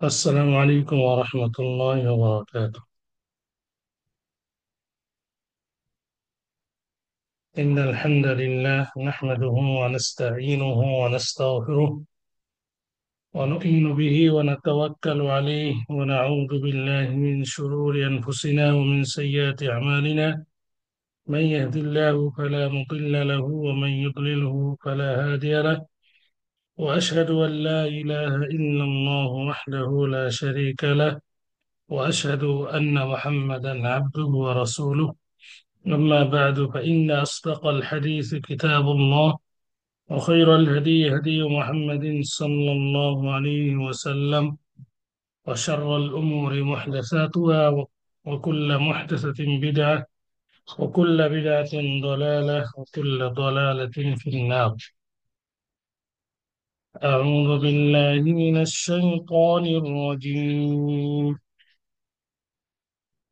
السلام عليكم ورحمة الله وبركاته. إن الحمد لله نحمده ونستعينه ونستغفره ونؤمن به ونتوكل عليه ونعوذ بالله من شرور أنفسنا ومن سيئات أعمالنا. من يهد الله فلا مضل له ومن يضلله فلا هادي له. وأشهد أن لا إله إلا الله وحده لا شريك له، وأشهد أن محمدا عبده ورسوله. أما بعد فإن أصدق الحديث كتاب الله، وخير الهدي هدي محمد صلى الله عليه وسلم، وشر الأمور محدثاتها، وكل محدثة بدعة، وكل بدعة ضلالة، وكل ضلالة في النار. أعوذ بالله من الشيطان الرجيم.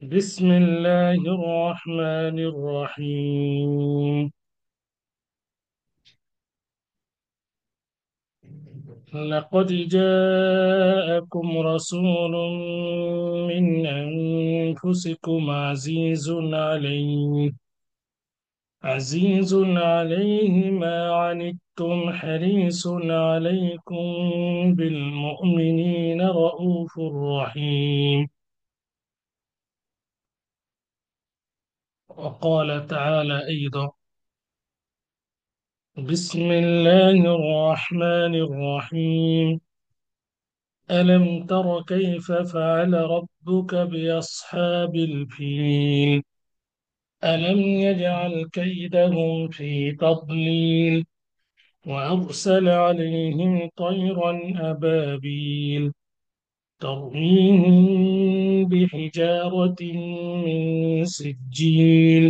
بسم الله الرحمن الرحيم. لقد جاءكم رسول من أنفسكم عزيز عليه ما عنتم حريص عليكم بالمؤمنين رؤوف رحيم. وقال تعالى أيضا: بسم الله الرحمن الرحيم. ألم تر كيف فعل ربك بأصحاب الفيل؟ ألم يجعل كيدهم في تضليل، وأرسل عليهم طيرا أبابيل ترميهم بحجارة من سجيل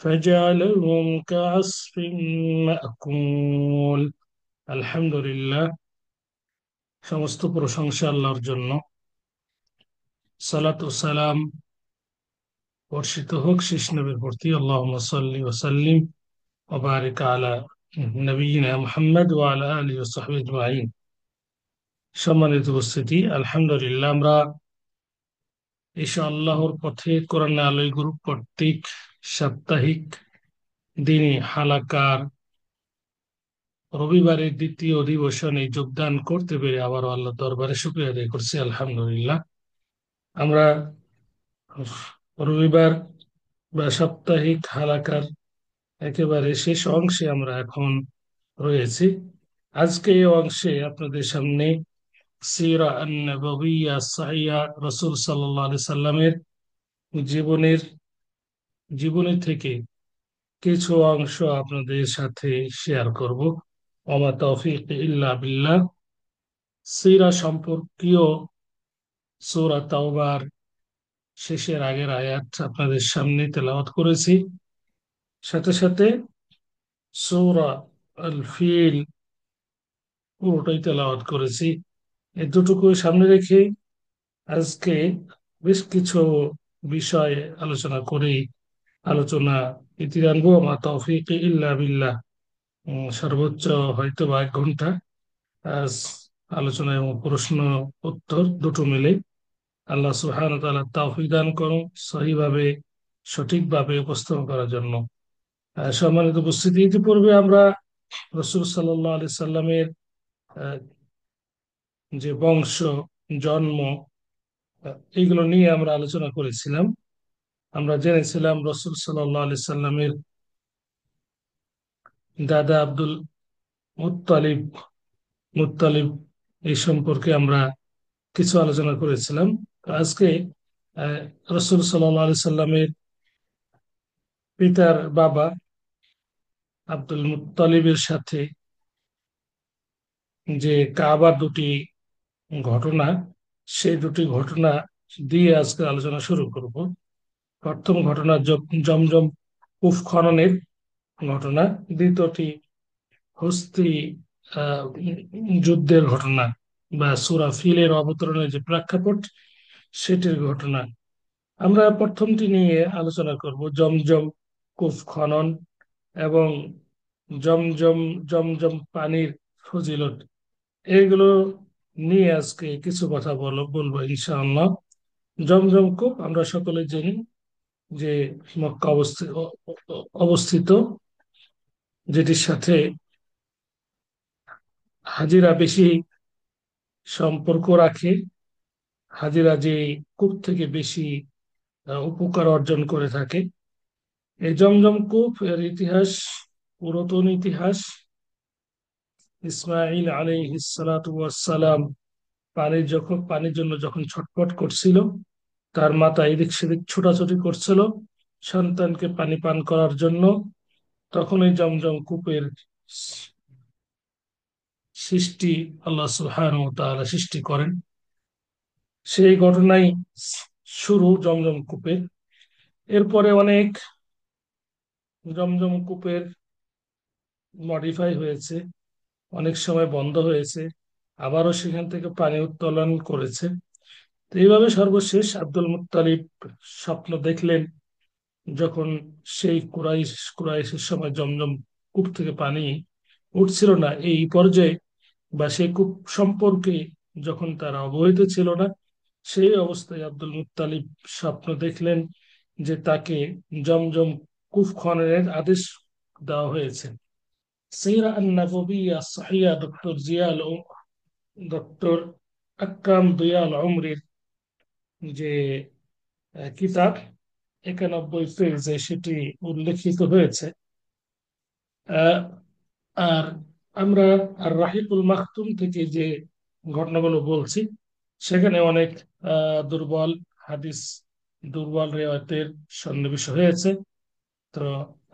فجعلهم كعصف مأكول. الحمد لله। সমস্ত প্রশংসা আল্লাহর জন্য। সালাত ও সালাম বর্ষিত হোক শেষ নবীর প্রতি। আল্লাহুম্মা সাল্লি ওয়া সাল্লিম ওয়া বারিক আলা নবিয়িনা মুহাম্মদ ওয়া আলা আলিহি ওয়া সাহবিহি আজমাইন। সম্মানিত উপস্থিতি, আলহামদুলিল্লাহ আমরা ঈশা আল্লাহর পথে কোরআন আলোয় গ্রুপ কর্তৃক সাপ্তাহিক দিনী হালাকার রবিবারের দ্বিতীয় অধিবেশনে যোগদান করতে পেরে আবারও আল্লাহ দরবারে শুকরিয়া আদায় করছি। আলহামদুলিল্লাহ। আমরা রবিবার বা সাপ্তাহিক হালাকার একেবারে শেষ অংশে আমরা এখন রয়েছি। আজকে এই অংশে আপনাদের সামনে সিরা আন-নববিয়্যা সাহিহা রাসূল সাল্লাল্লাহু আলাইহি সাল্লামের জীবনের জীবনী থেকে কিছু অংশ আপনাদের সাথে শেয়ার করব। ওমা তৌফিক ইল্লা বিল্লাহ। সিরা সম্পর্কীয় সূরা তাওবার শেষের আগের আয়াত আপনাদের সামনে তেলাওয়াত করেছি, সাথে সাথে সূরা আল ফিল পুরোটাই তেলাওয়াত করেছি। এই দুটোকে সামনে রেখে আজকে বেশ কিছু বিষয় আলোচনা করেই আলোচনা ইতি আনবো। মা তৌফিক ইল্লা বিল্লাহ। সর্বোচ্চ হয়তো বা 1 ঘন্টা আজ আলোচনা এবং প্রশ্ন উত্তর দুটো মিলে। আল্লাহ সুবহানাহু ওয়া তাআলা তৌফিক দান করুন সহিভাবে সঠিকভাবে উপস্থাপন করার জন্য। সম্মানিত উপস্থিতি, ইতিপূর্বে আমরা রাসূল সাল্লাল্লাহু আলাইহি সাল্লামের আহ, যে বংশ, জন্ম, এইগুলো নিয়ে আমরা আলোচনা করেছিলাম। আমরা জেনেছিলাম রাসূল সাল্লাল্লাহু আলাইহি সাল্লামের দাদা আব্দুল মুত্তালিব মুত্তালিব এই সম্পর্কে আমরা কিছু আলোচনা করেছিলাম। তো আজকে আহ, রাসূল সাল্লাল্লাহু আলাইহি সাল্লামের পিতার বাবা আব্দুল মুত্তালিবের সাথে যে কাবা দুটি ঘটনা, সেই দুটি ঘটনা দিয়ে আজকে আলোচনা শুরু করব। প্রথম ঘটনা জমজম কূপ খননের ঘটনা, দ্বিতীয়টি হস্তি যুদ্ধের ঘটনা বা সূরা ফিলের অবতরণের যে প্রেক্ষাপট সেটির ঘটনা। আমরা প্রথমটি নিয়ে আলোচনা করব, জমজম কূপ খনন এবং জমজম জমজম পানির ফজিলত। এগুলো নিয়ে আজকে কিছু কথা বলবো ইনশাআল্লাহ। জমজম কূপ আমরা সকলে জানি যে মক্কা অবস্থিত, যেটির সাথে হাজিরা বেশি সম্পর্ক রাখে। হাজিরা যে কূপ থেকে বেশি উপকার অর্জন করে থাকে। এই জমজম কূপ এর ইতিহাস পুরাতন ইতিহাস। ইসমাঈল আলাইহিস সালাতু ওয়াস সালাম পানির জন্য যখন ছটফট করছিল, তার মাতা এদিক সেদিক ছোটাছুটি করছিল সন্তানকে পানি পান করার জন্য, তখন এই জমজম কূপের সৃষ্টি আল্লাহ সুবহানাহু ওয়া তাআলা সৃষ্টি করেন। সেই ঘটনাই শুরু জমজম কূপের। এরপরে অনেক জমজম কূপের মডিফাই হয়েছে, অনেক সময় বন্ধ হয়েছে, আবারও সেখান থেকে পানি উত্তোলন করেছে। তো এইভাবে সর্বশেষ আব্দুল মুত্তালিব স্বপ্ন দেখলেন, যখন সেই কুরাইশের সময় জমজম কূপ থেকে পানি উঠছিল না এই পর্যায়ে, বা সেই কূপ সম্পর্কে যখন তারা অবহিত ছিল না, সেই অবস্থায় আব্দুল মুত্তালিব স্বপ্ন দেখলেন যে তাকে জমজম কূপ খননের আদেশ দেওয়া হয়েছে। সিরা আন-নববিয়্যা সহিহ ডক্টর আকরাম দিয়াল উমরির যে কিতাব 91 পেজে সেটি উল্লেখিত হয়েছে। আহ, আর আমরা আর রাহিকুল মাখতুম থেকে যে ঘটনাগুলো বলছি, সেখানে অনেক দুর্বল হাদিস, দুর্বল রেওয়ায়তের সন্নিবেশ হয়েছে। তো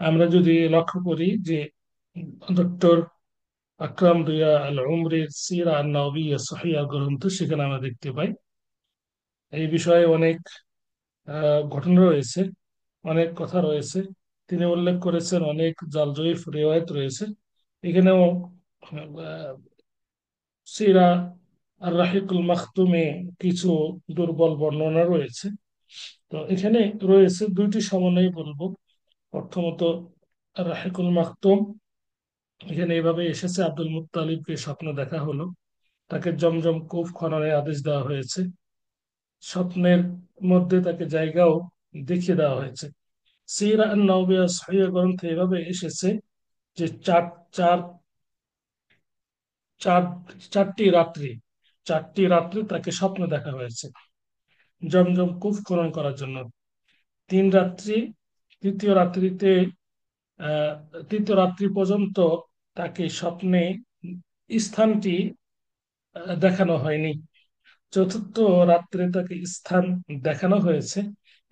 আমরা যদি লক্ষ্য করি যে ডক্টর আকরাম দুয়া আল উমরের সিরা আন নববিয়্যা সহিহ গ্রন্থ, সেখানে আমরা দেখতে পাই এই বিষয়ে অনেক ঘটনা রয়েছে, অনেক কথা রয়েছে। তিনি উল্লেখ করেছেন অনেক জাল জয়ীফ রেওয়ায়ত রয়েছে। এখানেও সিরা আর রাহিকুল মাখতুমে কিছু দুর্বল বর্ণনা রয়েছে। তো এখানে রয়েছে দুইটি সমন্বয় বলবো। প্রথমত রাহিকুল মাখতুম, এখানে এভাবে এসেছে আব্দুল মুত্তালিবকে স্বপ্ন দেখা হলো, তাকে জমজম কূপ খননের আদেশ দেওয়া হয়েছে, স্বপ্নের মধ্যে তাকে জায়গাও দেখিয়ে দেওয়া হয়েছে। সিরা আন নওবিয়া সহিহ গ্রন্থে এভাবে এসেছে যে চার চার চার চারটি রাত্রি চারটি রাত্রি তাকে স্বপ্ন দেখা হয়েছে জমজম কূপ খনন করার জন্য। 3 রাত্রি, তৃতীয় রাত্রিতে আহ তৃতীয় রাত্রি পর্যন্ত তাকে স্বপ্নে স্থানটি দেখানো হয়নি। চতুর্থ রাত্রে তাকে স্থান দেখানো হয়েছে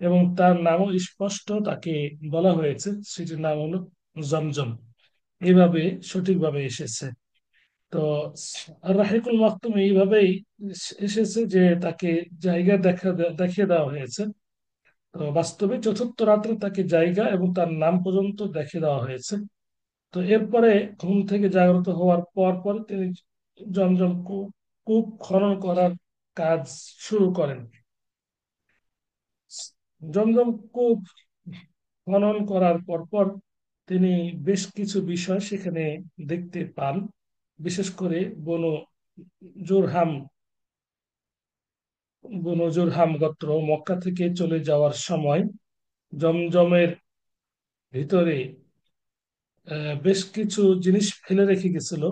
এবং তার নামও স্পষ্ট তাকে বলা হয়েছে, সেটির নাম হলো জমজম। এইভাবে সঠিকভাবে এসেছে। তো রাহিকুল মাকতুম এইভাবেই এসেছে যে তাকে জায়গা দেখিয়ে দেওয়া হয়েছে। তো বাস্তবে চতুর্থ রাত্রে তাকে জায়গা এবং তার নাম পর্যন্ত দেখিয়ে দেওয়া হয়েছে। তো এরপরে ঘুম থেকে জাগ্রত হওয়ার পর পর তিনি জমজম কূপ খনন করার কাজ শুরু করেন। জমজম কূপ খনন করার পরপর তিনি বেশ কিছু বিষয় সেখানে দেখতে পান। বিশেষ করে বনু জুরহাম বনু জুরহাম গোত্র মক্কা থেকে চলে যাওয়ার সময় জমজমের ভিতরে বেশ কিছু জিনিস ফেলে রেখে গেছিল।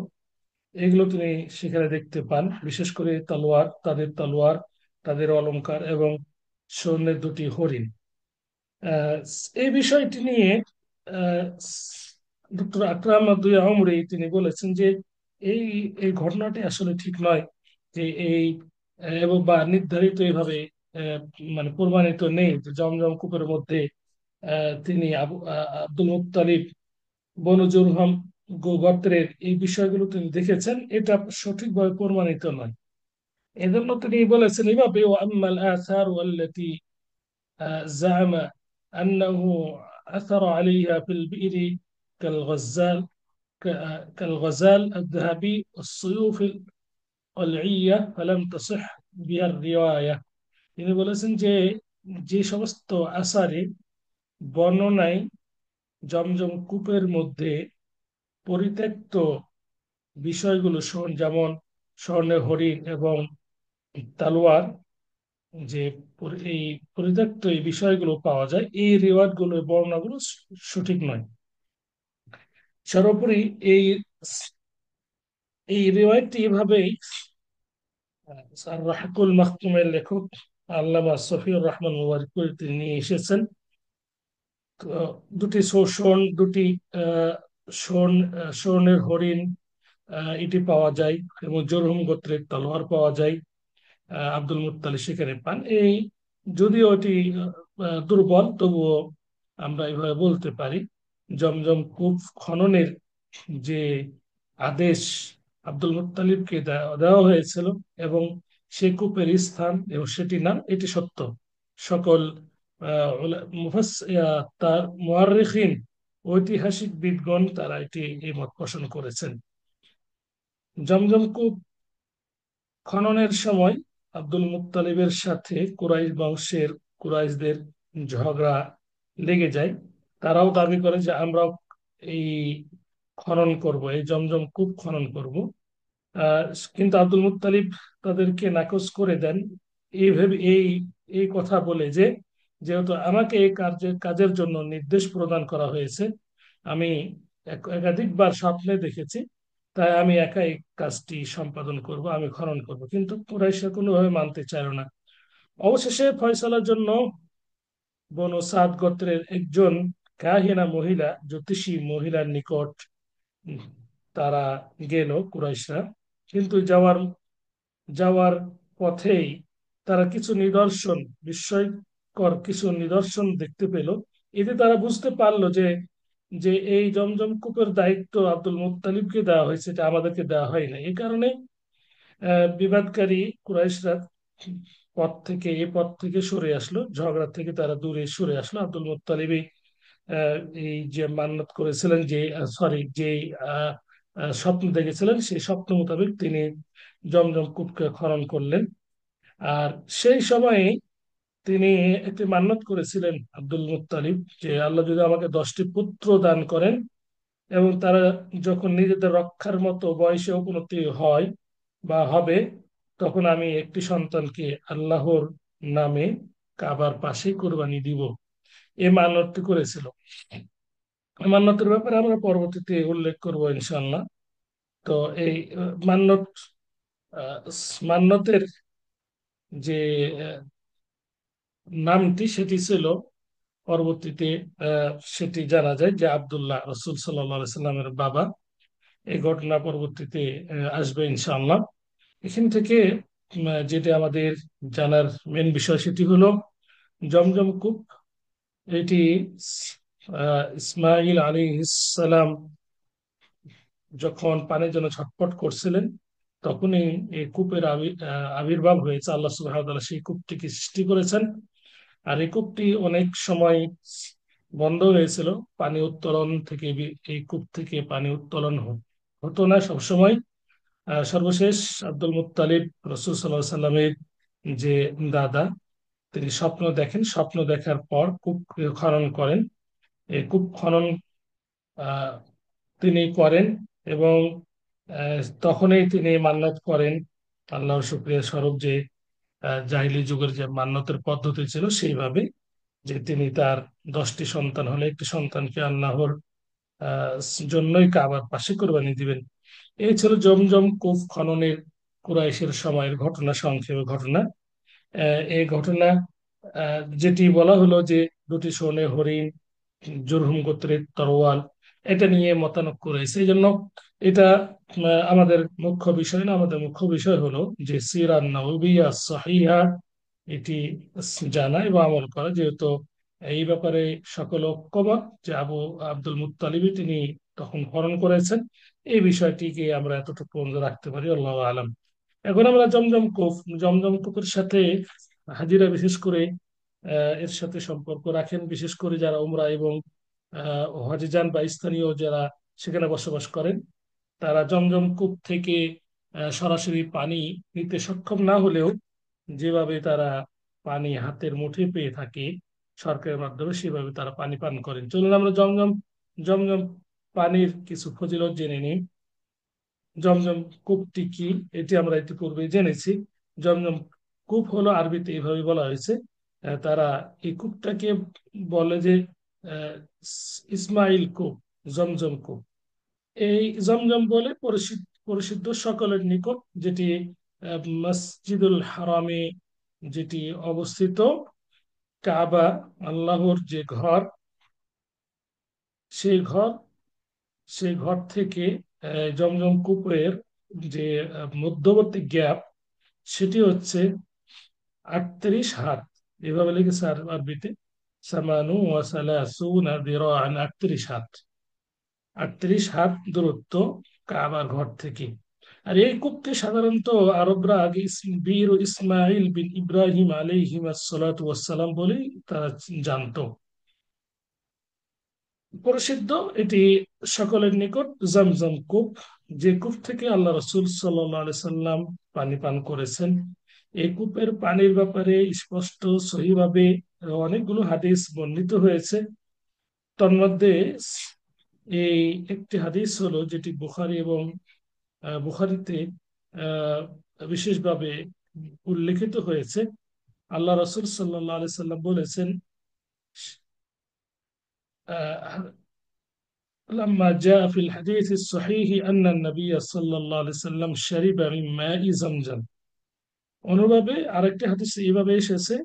এগুলো তিনি সেখানে দেখতে পান, বিশেষ করে তলোয়ার, তাদের অলংকার এবং স্বর্ণের 2টি হরিণ। আহ, এই বিষয়টি নিয়ে ডক্টর আকরাম দুয়া উমরি তিনি বলেছেন যে এই এই ঘটনাটি আসলে ঠিক নয়, যে এই এবং বা নির্ধারিত এভাবে আহ, মানে প্রমাণিত নেই যে জমজম কূপের মধ্যে তিনি আব্দুল মুত্তালিব বনু জুরহাম গোত্রের এই বিষয়গুলো তিনি দেখেছেন, এটা সঠিকভাবে প্রমাণিত নয়। এজন্য তিনি বলেছেন এভাবে ওয়াম্মাল আসার আল্লাতী زعم أنه عثر عليها في البئر كالغزال كالغزال الذهبي والسيوف القلعية فلم تصح بها الرواية। তিনি বলেছেন যে যে সমস্ত আসারে বর্ণনায় জমজম কূপের মধ্যে পরিত্যক্ত বিষয়গুলো যেমন স্বর্ণের হরিণ এবং তালোয়ার, যে এই পরিত্যক্ত এই বিষয়গুলো পাওয়া যায়, এই রিওয়ার্ড গুলো, বর্ণনাগুলো সঠিক নয়। সর্বোপরি এই এই রিওয়ায়তটি এভাবেই আর রাহকুল মাখতুমের লেখক আল্লামা সফিউর রহমান মুবারকপুরি তিনি নিয়ে এসেছেন। তো দুটি দুটি আহ, স্বর্ণের হরিণ এটি পাওয়া যায়, এবং জরহুম গোত্রের তলোয়ার পাওয়া যায়। আব্দুল মুত্তালিব সেখানে পান। এই যদিও এটি দুর্বল, তবুও আমরা এভাবে বলতে পারি জমজম কূপ খননের যে আদেশ আব্দুল মুত্তালিবকে দেওয়া হয়েছিল, এবং সে কূপের স্থান এবং সেটি নাম, এটি সত্য। সকল তার মুআররিখিন, ঐতিহাসিক বিদগণ, তারা এটি এই মত পোষণ করেছেন। জমজম কূপ খননের সময় আব্দুল মুত্তালিবের সাথে কুরাইশদের ঝগড়া লেগে যায়। তারাও দাবি করে যে আমরাও এই খনন করব, এই জমজম কূপ খনন করব। আহ, কিন্তু আব্দুল মুত্তালিব তাদেরকে নাকচ করে দেন, এইভাবে এই এই কথা বলে যে যেহেতু আমাকে এই কাজের জন্য নির্দেশ প্রদান করা হয়েছে, আমি একাধিকবার স্বপ্নে দেখেছি, তাই আমি একাই কাজটি সম্পাদন করব, আমি খনন করব। কিন্তু কুরাইশরা কোনোভাবে মানতে চাইল না। অবশেষে ফয়সালার জন্য বনু সাদ গোত্রের একজন কাহিনা মহিলা, জ্যোতিষী মহিলার নিকট উম, তারা গেল কুরাইশরা। কিন্তু যাওয়ার যাওয়ার পথেই তারা কিছু নিদর্শন, বিস্ময়কর কিছু নিদর্শন দেখতে পেল। এতে তারা বুঝতে পারলো যে যে এই জমজম কূপের দায়িত্ব আব্দুল মুত্তালিবকে দেওয়া হয়েছে, এটা আমাদেরকে দেওয়া হয় না। এই কারণে বিবাদকারী কুরাইশরা পথ থেকে সরে আসলো, ঝগড়া থেকে তারা দূরে সরে আসলো। আব্দুল মুত্তালিব আহ, এই যে মান্নত করেছিলেন, যে সরি যে আহ, স্বপ্ন দেখেছিলেন, সেই স্বপ্ন মোতাবেক তিনি জমজম কূপকে খনন করলেন। আর সেই সময়ে তিনি একটি মান্নত করেছিলেন আব্দুল মুত্তালিব, যে আল্লাহ যদি আমাকে 10টি পুত্র দান করেন, এবং তারা যখন নিজেদের রক্ষার মতো বয়সে উপনীত হয় বা হবে, তখন আমি একটি সন্তানকে আল্লাহর নামে কাবার পাশে কোরবানি দিব। এই মান্যতটি করেছিল। এই মান্যতের ব্যাপারে আমরা পরবর্তীতে উল্লেখ করব ইনশাল্লাহ। তো এই মান্যত আহ, মান্যতের যে আহ, নামটি, সেটি ছিল পরবর্তীতে সেটি জানা যায় যে আব্দুল্লাহ, রসুল সাল্লাহ সাল্লামের বাবা। এই ঘটনা পরবর্তীতে আসবে ইনশাআল্লাহ। এখান থেকে যেটা আমাদের জানার মেন বিষয়, সেটি হলো জমজম কূপ। এটি ইসমাইল আলাইহিস সালাম যখন পানির জন্য ছটফট করছিলেন, তখনই এই কূপের আবির্ভাব হয়েছে। আল্লাহ সুবহানাহু ওয়া তাআলা সেই কূপটিকে সৃষ্টি করেছেন। আর এই কূপটি অনেক সময় বন্ধ হয়েছিল। পানি উত্তোলন থেকে এই কূপ থেকে পানি উত্তোলন হতো না সবসময়। সর্বশেষ আব্দুল মুত্তালিব, রসুল সাল্লাহ সাল্লামের যে দাদা, তিনি স্বপ্ন দেখেন। স্বপ্ন দেখার পর কূপ খনন করেন। এই কূপ খনন আহ, তিনি করেন, এবং তখনই তিনি মান্যত করেন আল্লাহর শুকরিয়া স্বরূপ, যে জাহিলি যুগের যে মান্যতের পদ্ধতি ছিল সেইভাবে, যে তিনি তার 10টি সন্তান হলে একটি সন্তানকে আল্লাহর আহ, জন্যই কাবার পাশে কোরবানি দিবেন। এই ছিল জমজম কূপ খননের কুরাইশের সময়ের ঘটনা, সংক্ষেপে ঘটনা। এই ঘটনা যেটি বলা হলো যে দুটি সোনে হরিণ, জুরহুম গোত্রের তরোয়াল, এটা নিয়ে মতানৈক্য রয়েছে। এই জন্য এটা আমাদের মুখ্য বিষয় না। আমাদের মুখ্য বিষয় হলো যে সিরাত নববিয়া সহিহা, এটি জানা এবং আমল করা। যেহেতু এই ব্যাপারে সকল ঐক্যমত যে আব্দুল মুত্তালিবই তিনি তখন হরণ করেছেন, এই বিষয়টিকে আমরা এতটুকু বন্ধ রাখতে পারি, আল্লাহ আলম। এখন আমরা জমজম কূপের সাথে হাজিরা বিশেষ করে এর সাথে সম্পর্ক রাখেন, বিশেষ করে যারা উমরা এবং হজে যান বা স্থানীয় যারা সেখানে বসবাস করেন। তারা জমজম কূপ থেকে সরাসরি পানি নিতে সক্ষম না হলেও, যেভাবে তারা পানি হাতের মুঠে পেয়ে থাকে সরকারের মাধ্যমে, সেভাবে তারা পানি পান করেন। চলুন আমরা জমজম জমজম পানির কিছু ফজিলত জেনে নিই। জমজম কূপটি কি, এটি আমরা ইতিপূর্বে জেনেছি। জমজম কূপ হলো আরবিতে এইভাবে বলা হয়েছে। তারা এই কূপটাকে বলে যে আহ, ইসমাইল কূপ, জমজম কূপ। এই জমজম বলে পরিচিত, পরিচিত সকলের নিকট, যেটি মসজিদুল হারামে যেটি অবস্থিত, কাবা, আল্লাহর যে ঘর, সেই ঘর, সেই ঘর থেকে জমজম কূপের যে মধ্যবর্তী গ্যাপ, সেটি হচ্ছে 38 হাত। এভাবে লিখেছে আরবিতে, সামানু ওয়া সালাসুনা দিরাআন, 38 হাত। 38 হাত দূরত্ব কাবার ঘর থেকে। আর এই কূপকে সাধারণত আরবরা আগে বীর ইসমাইল বিন ইব্রাহিম আলাইহিম আসসালাতু ওয়াসসালাম বলেই তারা জানতো। প্রসিদ্ধ এটি সকলের নিকট জমজম কূপ, যে কূপ থেকে আল্লাহ রসুল সাল্লাম পানি পান করেছেন। এই কূপের পানির ব্যাপারে স্পষ্ট সহিভাবে অনেকগুলো হাদিস বর্ণিত হয়েছে। তন্মধ্যে এই একটি হাদিস হলো যেটি বুখারী এবং বুখারীতে আহ, বিশেষভাবে উল্লেখিত হয়েছে। আল্লাহ রসুল সাল্লাম বলেছেন, لما جاء في الحديث الصحيح أن النبي صلى الله عليه وسلم شرب من ماء زمزم। অনুভাবে আরেকটি হাদিস এইভাবে এসেছে,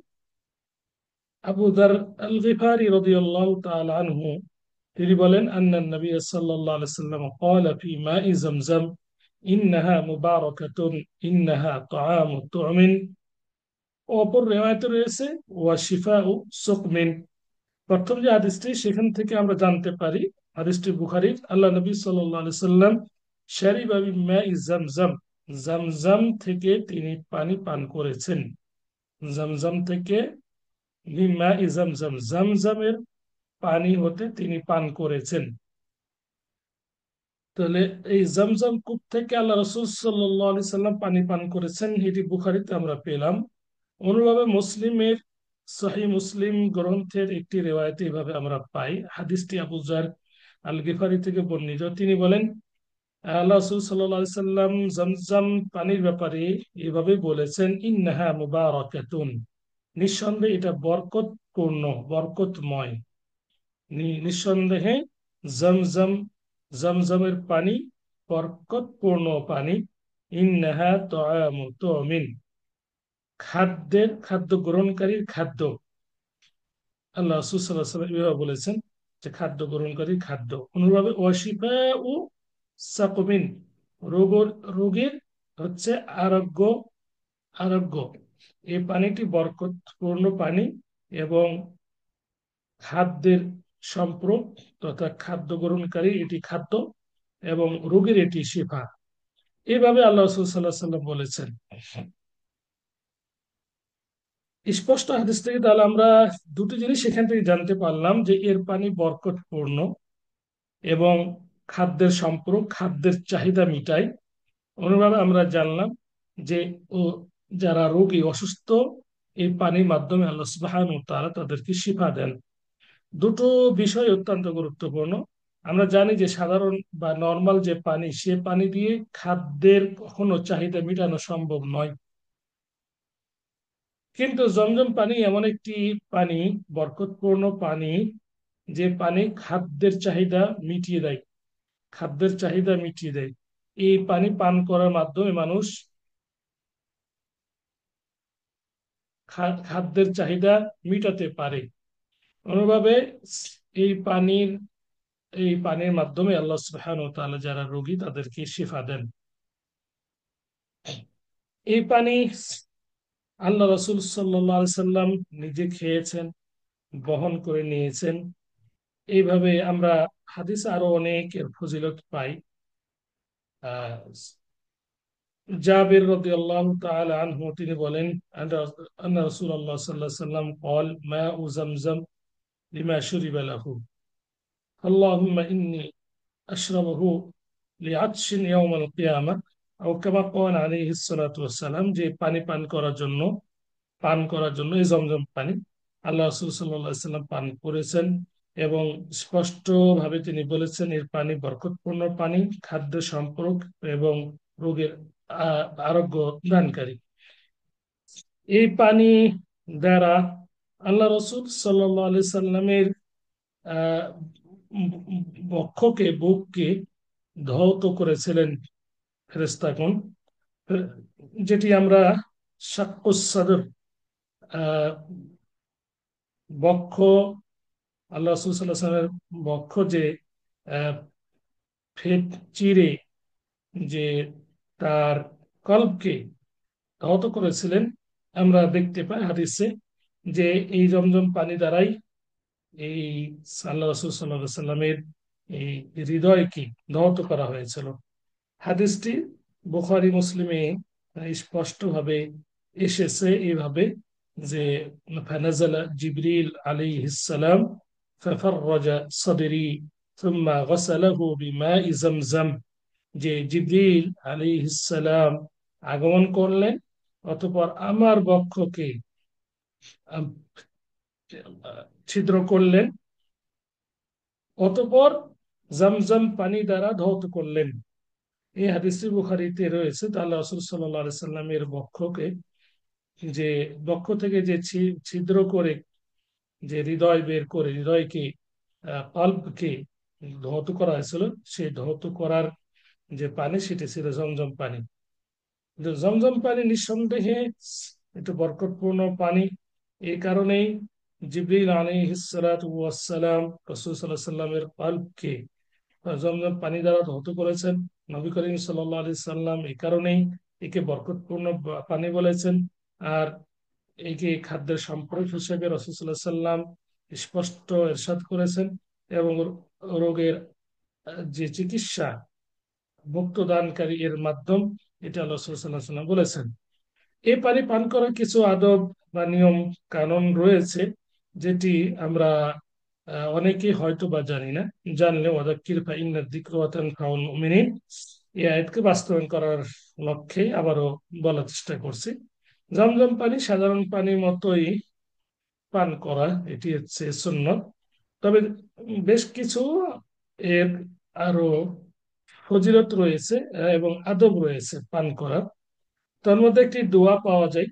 আবু দার আল গিফারি রাদিয়াল্লাহু তাআলা আনহু তিনি বলেন, আন্নান নবী সাল্লাল্লাহু আলাইহি সাল্লাম قال في ماء زمزم إنها مباركة إنها طعام طعم। অপর রিওয়ায়েতে রয়েছে ওয়া শিফাউ সুকমিন। প্রথম যে হাদিসটি, সেখান থেকে আমরা জানতে পারি, হাদিসটি বুখারীর, আল্লাহ নবী সাল্লাল্লাহু আলাইহি সাল্লাম শারিবা মিন মাই জামজাম, জামজাম থেকে তিনি পানি পান করেছেন। জামজাম থেকে, মিন মাই জামজাম, জামজামের পানি হতে তিনি পান করেছেন। তাহলে এই জামজাম কূপ থেকে আল্লাহ রসুল সাল্লাল্লাহু আলাইহি সাল্লাম পানি পান করেছেন, এটি বুখারীতে আমরা পেলাম। অনুভাবে মুসলিমের সহিহ মুসলিম গ্রন্থের একটি রেওয়ায়তে এভাবে আমরা পাই। হাদিসটি আবু যার আল গিফারি থেকে বর্ণিত। তিনি বলেন, আল্লাহ রাসূল সাল্লাল্লাহু আলাইহি সাল্লাম জমজম পানির ব্যাপারে এভাবে বলেছেন, ইন্নাহা মুবারাকাতুন, নিঃসন্দেহে এটা বরকতপূর্ণ, বরকতময়। নিঃসন্দেহে জমজম, জমজমের পানি বরকতপূর্ণ পানি। ইন্নাহা তুআমু তুমিন, খাদ্যের, খাদ্য গ্রহণকারীর খাদ্য। আল্লাহ রাসূল সাল্লাল্লাহু আলাইহি ওয়াসাল্লাম এভাবে বলেছেন যে খাদ্য গ্রহণকারীর খাদ্য। অনুরূপভাবে ওয়াশিফা ও সাকমিন, রোগের, রোগের হচ্ছে আরোগ্য, আরোগ্য। এই পানিটি বরকতপূর্ণ পানি এবং খাদ্যের সম্পর্ক তথা খাদ্য গ্রহণকারী এটি খাদ্য এবং রোগের এটি শিফা। এইভাবে আল্লাহ রাসূল সাল্লাল্লাহু আলাইহি ওয়াসাল্লাম বলেছেন। স্পষ্ট হাদিস থেকে তাহলে আমরা দুটি জিনিস সেখান থেকে জানতে পারলাম, যে এর পানি বরকতপূর্ণ এবং খাদ্যের সম্পর্ক, খাদ্যের চাহিদা মিটায়। অনুভাবে আমরা জানলাম যে ও যারা রোগী, অসুস্থ, এই পানির মাধ্যমে আল্লাহ সুবহানাহু ওয়া তাআলা তাদেরকে শিফা দেন। দুটো বিষয় অত্যন্ত গুরুত্বপূর্ণ। আমরা জানি যে সাধারণ বা নর্মাল যে পানি, সে পানি দিয়ে খাদ্যের কখনো চাহিদা মেটানো সম্ভব নয়। কিন্তু জমজম পানি এমন একটি পানি, বরকতপূর্ণ পানি, যে পানি খাদ্যের চাহিদা মিটিয়ে দেয়, খাদ্যের চাহিদা মিটিয়ে দেয়। এই পানি পান করার মাধ্যমে মানুষ খাদ্যের চাহিদা মিটাতে পারে। অনুভাবে এই পানির, এই পানির মাধ্যমে আল্লাহ সুবহানাহু ওয়া তাআলা যারা রোগী তাদেরকে শিফা দেন। এই পানি আল্লাহ রাসূল সাল্লাল্লাহু আলাইহি সাল্লাম নিজে খেয়েছেন, বহন করে নিয়েছেন। এইভাবে আমরা হাদিসে আরো অনেক এর ফজিলত পাই। আহ জাবির রাদিয়াল্লাহু তাআলা আনহু তিনি বলেন, আন্না রাসূলুল্লাহ সাল্লাল্লাহু আলাইহি সাল্লাম قال ماء زمزم لما شرب له اللهم إني أشربه لعطش يوم القيامة أو كما قال عليه الصلاة والسلام। যে পানি পান করার জন্য, পান করার জন্য এই জমজম পানি আল্লাহ রাসূল সাল্লাল্লাহু আলাইহি সাল্লাম পান করেছেন। এবং স্পষ্টভাবে তিনি বলেছেন এর পানি বরকতপূর্ণ পানি, খাদ্য সম্পর্ক এবং রোগের আরোগ্য দানকারী। এই পানি দ্বারা আল্লাহ রসুল সাল্লামের আহ বক্ষকে, বুককে ধৌত করেছিলেন ফেরেশতাগণ, যেটি আমরা শাক্কুস সাদর, আহ বক্ষ, আল্লাহ রসুল সাল্লাহ সাল্লামের বক্ষ যে আহ, ফেট চিরে যে তার কল্পকে আহত করেছিলেন, আমরা দেখতে পাই হাদিসে যে এই জমজম পানি দ্বারাই এই আল্লাহ রসুল সাল্লাহ সাল্লামের এই হৃদয়কে ধৌত করা হয়েছিল। হাদিসটি বুখারী মুসলিমে স্পষ্টভাবে এসেছে এইভাবে যে ফানাজালা জিবরিল আলাইহিস সালাম ফাফাররাজা সাদরি থুম্মা গাসালাহু বিমাই জামজাম, যে জিবরিল আলাইহিস সালাম আগমন করলেন, অতঃপর আমার বক্ষকে আম, ছিদ্র করলেন, অতঃপর জামজাম পানি দ্বারা ধৌত করলেন। এই হাদিসটি বুখারীতে রয়েছে। তাহলে রাসূল সাল্লাল্লাহু আলাইহি সাল্লামের বক্ষকে, যে বক্ষ থেকে যে ছিদ্র করে যে হৃদয় বের করে হৃদয়কে, পাল্পকে ধৌত করা হয়েছিল, সেই ধৌত করার যে পানি সেটি ছিল জমজম পানি। জমজম পানি নিঃসন্দেহে একটু বরকতপূর্ণ পানি। এই কারণেই জিবরিল আলাইহিস সালাতু ওয়াস সালাম রাসূল সাল্লাল্লাহু আলাইহি সাল্লামের কলবকে জমজম পানি দ্বারা ধৌত করেছেন। নবী করিম সাল্লাল্লাহু আলাইহি সাল্লাম এই কারণেই একে বরকতপূর্ণ পানি বলেছেন। আর একে খাদ্যের সম্পর্ক হিসেবে রাসূল সাল্লাল্লাহু আলাইহি সাল্লাম স্পষ্ট ইরশাদ করেছেন। এবং রোগের যে চিকিৎসা, মুক্ত দানকারী এর মাধ্যম, এটা আল্লাহ রাসূল সাল্লাল্লাহু আলাইহি সাল্লাম বলেছেন। এই পানি পান করার কিছু আদব বা নিয়ম কানুন রয়েছে, যেটি আমরা অনেকেই হয়তো বা জানি না। জানলে ওয়াদাক্কির ফাইন্না যিকরা তানফাউল মুমিনিন, এই আয়াতকে বাস্তবায়ন করার লক্ষ্যে আবারও বলার চেষ্টা করছি। জমজম পানি সাধারণ পানির মতোই পান করা, এটি হচ্ছে সুন্নত। তবে বেশ কিছু এর আরো ফজিলত রয়েছে এবং আদব রয়েছে পান করার। তার মধ্যে একটি দোয়া পাওয়া যায়,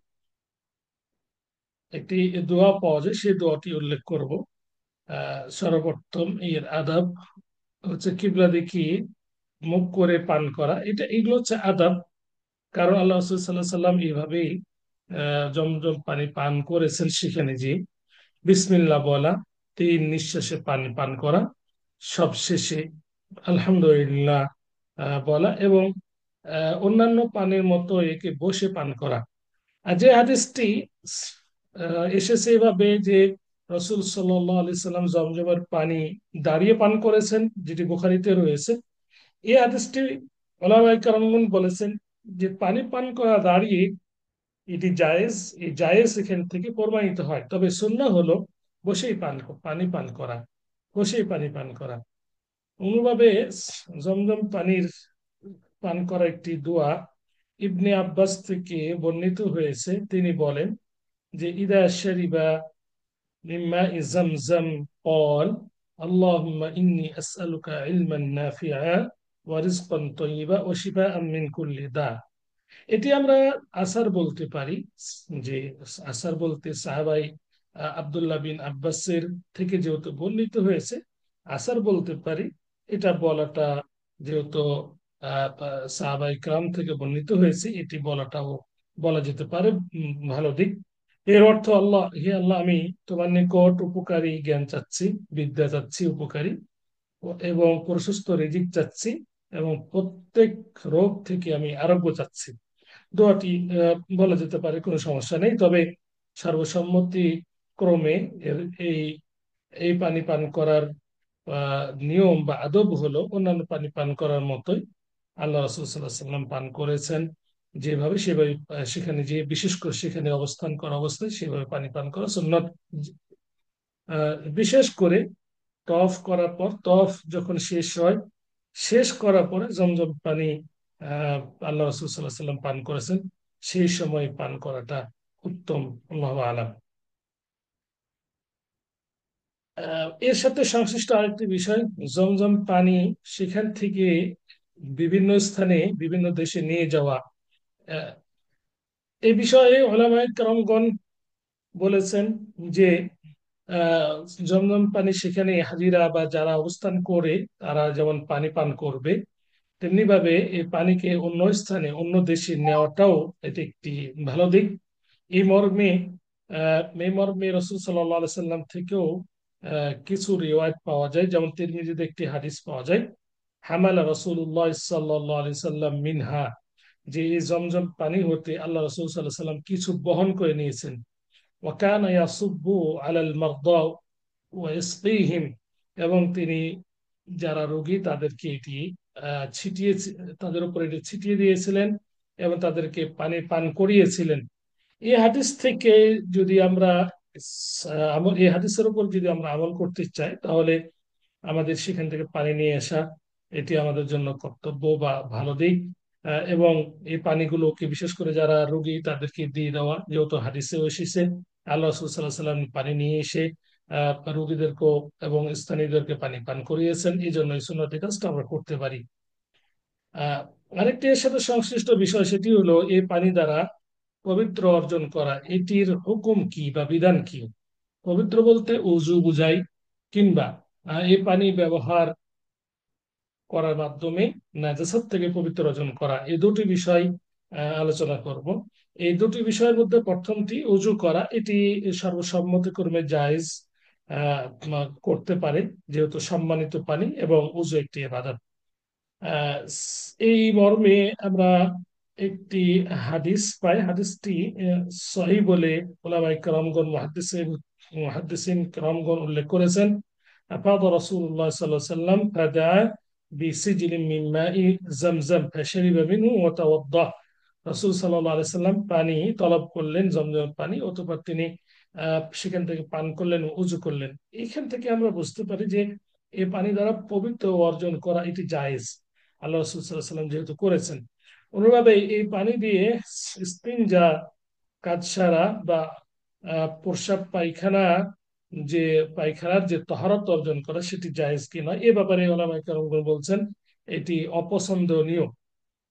সেই দোয়াটি উল্লেখ করব। সর্বপ্রথম এর আদাব হচ্ছে কিবলা দেখি মুখ করে পান করা, এগুলো হচ্ছে আদাব। কারণ আল্লাহ রাসূল সাল্লাল্লাহু আলাইহি সাল্লাম এইভাবেই জমজম পানি পান করেছেন। সেখানে যে বিসমিল্লাহ বলা, 3 নিঃশ্বাসে পানি পান করা, সবশেষে আলহামদুলিল্লাহ বলা, এবং অন্যান্য পানির মতো একে বসে পান করা। আর যে হাদিসটি এসেছে এভাবে যে রসুল সাল্লাল্লাহু আলাইহি সাল্লাম জমজমের পানি দাঁড়িয়ে পান করেছেন, যেটি বুখারীতে রয়েছে, এই হাদিসটি ওলামায়ে কেরামগণ বলেছেন যে পানি পান করা দাঁড়িয়ে এটি জায়েজ। এই জায়েজ এখান থেকে প্রমাণিত হয়। তবে সুন্নাহ হলো বসেই পানি পান করা, বসেই পানি পান করা। অনুভাবে জমজম পানির পান করা একটি দোয়া ইবনে আব্বাস থেকে বর্ণিত হয়েছে। তিনি বলেন যে ইদা শারিবা মিম্মা জামজাম قال اللهم إني أسألك علما نافعا ورزقا طيبا وشفاء من كل داء। এটি আমরা আসার বলতে পারি, যে আসার বলতে সাহাবাই আব্দুল্লাহ বিন আব্বাসের থেকে যেহেতু বর্ণিত হয়েছে, আসার বলতে পারি। এটা বলাটা যেহেতু সাহাবাই کرام থেকে বর্ণিত হয়েছে, এটি বলাটাও বলা যেতে পারে, ভালো দিক। এর অর্থ, আল্লাহ, হে আল্লাহ, আমি তোমার নিকট উপকারী জ্ঞান চাচ্ছি, বিদ্যা চাচ্ছি উপকারী, এবং প্রশস্ত রিজিক চাচ্ছি, এবং প্রত্যেক রোগ থেকে আমি আরোগ্য চাচ্ছি। দোয়াটি বলা যেতে পারে, কোনো সমস্যা নেই। তবে সর্বসম্মতি ক্রমে এর এই এই পানি পান করার নিয়ম বা আদব হলো অন্যান্য পানি পান করার মতোই আল্লাহ রাসূল সাল্লাল্লাহু আলাইহি সাল্লাম পান করেছেন। যেভাবে সেভাবে সেখানে যে বিশেষ করে সেখানে অবস্থান করা অবস্থায় সেভাবে পানি পান করা সুন্নত। বিশেষ করে তওয়াফ যখন শেষ হয়, শেষ করার পরে জমজম পানি আহ আল্লাহ রাসূল সাল্লাল্লাহু আলাইহি সাল্লাম পান করেছেন, সেই সময় পান করাটা উত্তম। আল্লাহু আলাম। এর সাথে সংশ্লিষ্ট আরেকটি বিষয়, জমজম পানি সেখান থেকে বিভিন্ন স্থানে বিভিন্ন দেশে নিয়ে যাওয়া। আহ, এই বিষয়ে ওলামায়ে কেরামগণ বলেছেন যে আহ, জমজম পানি সেখানে হাজিরা বা যারা অবস্থান করে তারা যেমন পানি পান করবে, তেমনি ভাবে এই পানিকে অন্য স্থানে অন্য দেশে নেওয়াটাও এটি একটি ভালো দিক। এই মর্মে রসুল সাল্লাহ সাল্লাম থেকেও কিছু রিওয়ায়ত পাওয়া যায়, যেমন তিরমিজিতে একটি হাদিস পাওয়া যায়, হামালা রসুল্লাহ সাল্লাহ আলি সাল্লাম মিনহা, যে এই জমজম পানি হতে আল্লাহ রসুল সাল্লাহ সাল্লাম কিছু বহন করে নিয়েছেন। ওয়াকানা ইয়াসুব্বু আলাল মারদা ওয়া ইসকিহিম, এবং তিনি যারা রোগী তাদেরকে এটি ছিটিয়ে, তাদের উপর এটি ছিটিয়ে দিয়েছিলেন এবং তাদেরকে পানি পান করিয়েছিলেন। এই হাদিস থেকে যদি আমরা এই হাদিসের উপর যদি আমরা আমল করতে চাই, তাহলে আমাদের সেখান থেকে পানি নিয়ে আসা এটি আমাদের জন্য কর্তব্য বা ভালো দিক। এবং এই পানিগুলোকে বিশেষ করে যারা রোগী তাদেরকে দিয়ে দেওয়া, যেহেতু হাদিসে এসেছে আল্লাহ রাসূল সাল্লাল্লাহু আলাইহি ওয়াসাল্লাম পানি নিয়ে এসে রোগীদেরকেও এবং স্থানীয়দেরকে পানি পান করিয়েছেন, এই জন্য এই সুন্নতি কাজটা আমরা করতে পারি। আহ আরেকটি এর সাথে সংশ্লিষ্ট বিষয়, সেটি হলো এই পানি দ্বারা পবিত্র অর্জন করা, এটির হুকুম কি বা বিধান কি। পবিত্র বলতে উযু বুঝাই, কিংবা এই পানি ব্যবহার করার মাধ্যমে নাজাসাত থেকে পবিত্র অর্জন করা, এই দুটি বিষয় আলোচনা করব। এই দুটি বিষয়ের মধ্যে প্রথমটি উযু করা, এটি সর্বসম্মতিক্রমে জায়েজ, করতে পারে, যেহেতু সম্মানিত পানি এবং উযু একটি ইবাদত। আহ, এই মর্মে আমরা একটি হাদিস পাই, হাদিসটি সহিহ বলে ওলামায়ে কেরামগণ মুহাদ্দিসিন কেরামগণ উল্লেখ করেছেন। আফাদা রাসূলুল্লাহ সাল্লাল্লাহু আলাইহি ওয়াসাল্লাম ফাদা বিসিজলিন মিন মাই জামজাম ফাশরিবা মিনহু ওয়া তাওয়াদ্দা। রাসূল সাল্লাল্লাহু আলাইহি সাল্লাম পানি তলব করলেন, জমজম পানি, অতঃপর তিনি সেখান থেকে পান করলেন, উযু করলেন। এখান থেকে আমরা বুঝতে পারি যে এই পানি দ্বারা পবিত্র অর্জন করা এটি জায়েজ, আল্লাহ রাসূল সাল্লাল্লাহু আলাইহি সাল্লাম যেহেতু করেছেন। অনুরূপভাবে এই পানি দিয়ে ইস্তিনজা, কাজ সারা বা প্রস্রাব পায়খানা, যে পায়খানার যে তহারত অর্জন করা সেটি জায়েজ কি নয়, এ ব্যাপারে ওলামায়ে কেরামগণ বলছেন এটি অপছন্দনীয়।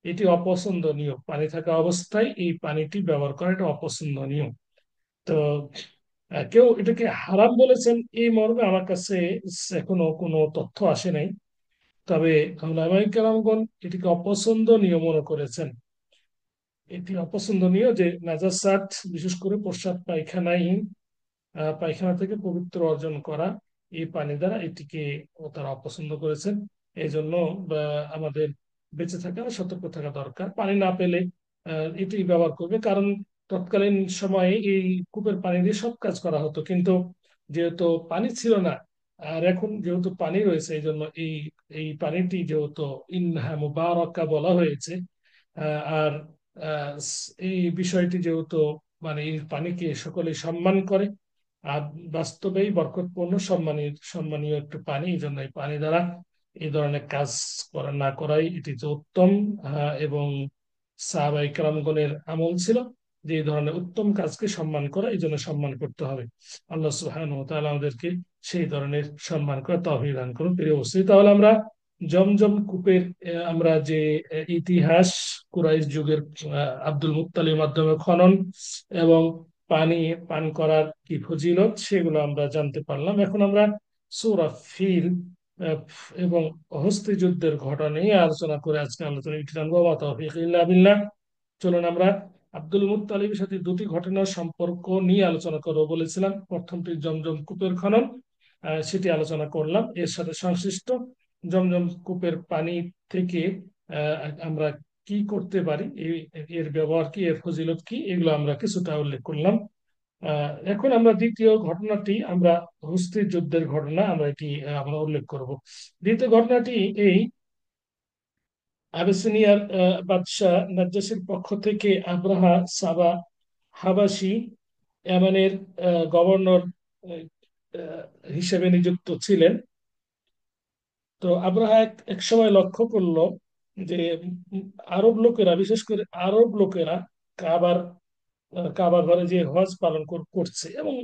এটি অপছন্দনীয়, পানি থাকা অবস্থায় এই পানিটি ব্যবহার করা এটা অপছন্দনীয়। তো কেউ এটাকে হারাম বলেছেন এই মর্মে আমার কাছে এখনো কোনো তথ্য আসে নাই। তবে ওলামায়ে কেরামগণ এটিকে অপছন্দনীয় মনে করেছেন। এটি অপছন্দনীয় যে নাজাসাত, বিশেষ করে প্রস্রাব পায়খানায়, পায়খানা থেকে পবিত্র অর্জন করা এই পানি দ্বারা, এটিকে তারা অপছন্দ করেছেন। এই জন্য আমাদের বেঁচে থাকা, সতর্ক থাকা দরকার। পানি না পেলে এটি ব্যবহার করবে, কারণ তৎকালীন সময়ে এই কূপের পানি দিয়ে সব কাজ করা হতো, কিন্তু যেহেতু পানি ছিল না, আর এখন যেহেতু পানি রয়েছে, এই জন্য এই এই পানিটি যেহেতু ইনহা মুবারাকা বলা হয়েছে, আর এই বিষয়টি যেহেতু মানে এই পানিকে সকলে সম্মান করে, আর বাস্তবেই বরকতপূর্ণ সম্মানীয় একটু পানি, এই জন্য এই পানি দ্বারা এই ধরনের কাজ করা না করাই এটি যে উত্তম। এবং সাহাবায়ে কেরামগণের আমল ছিল যে এই ধরনের উত্তম কাজকে সম্মান করা, এই জন্য সম্মান করতে হবে। আল্লাহ সুবহানাহু ওয়া তাআলা আমাদেরকে সেই ধরনের সম্মান করা তৌফিক দান করুন। প্রিয় উপস্থিতি, তাহলে আমরা জমজম কূপের আমরা যে ইতিহাস, কুরাইশ যুগের আব্দুল মুত্তালিবের মাধ্যমে খনন এবং পানি পান করার কি ফজিলত, সেগুলো আমরা জানতে পারলাম। এখন আমরা সূরা ফিল আহ, এবং হস্তি যুদ্ধের ঘটনা নিয়ে আলোচনা করে আজকে আলোচনা এটি টানবো। ওয়া তাওফীক ইল্লা বিল্লাহ। চলুন আমরা আব্দুল মুত্তালিবের সাথে দুটি ঘটনার সম্পর্ক নিয়ে আলোচনা করবো বলেছিলাম। প্রথমটি জমজম কূপের খনন, সেটি আলোচনা করলাম। এর সাথে সংশ্লিষ্ট জমজম কূপের পানি থেকে আহ, আমরা কি করতে পারি, এর ব্যবহার কি, এর ফজিলত কি, এগুলো আমরা কিছুটা উল্লেখ করলাম। এখন আমরা দ্বিতীয় ঘটনাটি, আমরা হস্তির যুদ্ধের ঘটনা আমরা এটি আমরা উল্লেখ করব। দ্বিতীয় ঘটনাটি এই, আবিসিনিয়ার বাদশাহ নাজ্জাশীর পক্ষ থেকে আব্রাহা সাবা হাবাসি ইয়ামানের গভর্নর আহ, আহ, হিসেবে নিযুক্ত ছিলেন। তো আব্রাহা এক সময় লক্ষ্য করলো যে উম, আরব লোকেরা, বিশেষ করে আরব লোকেরা কাবার কাবার ঘরে যে হজ পালন করছে এবং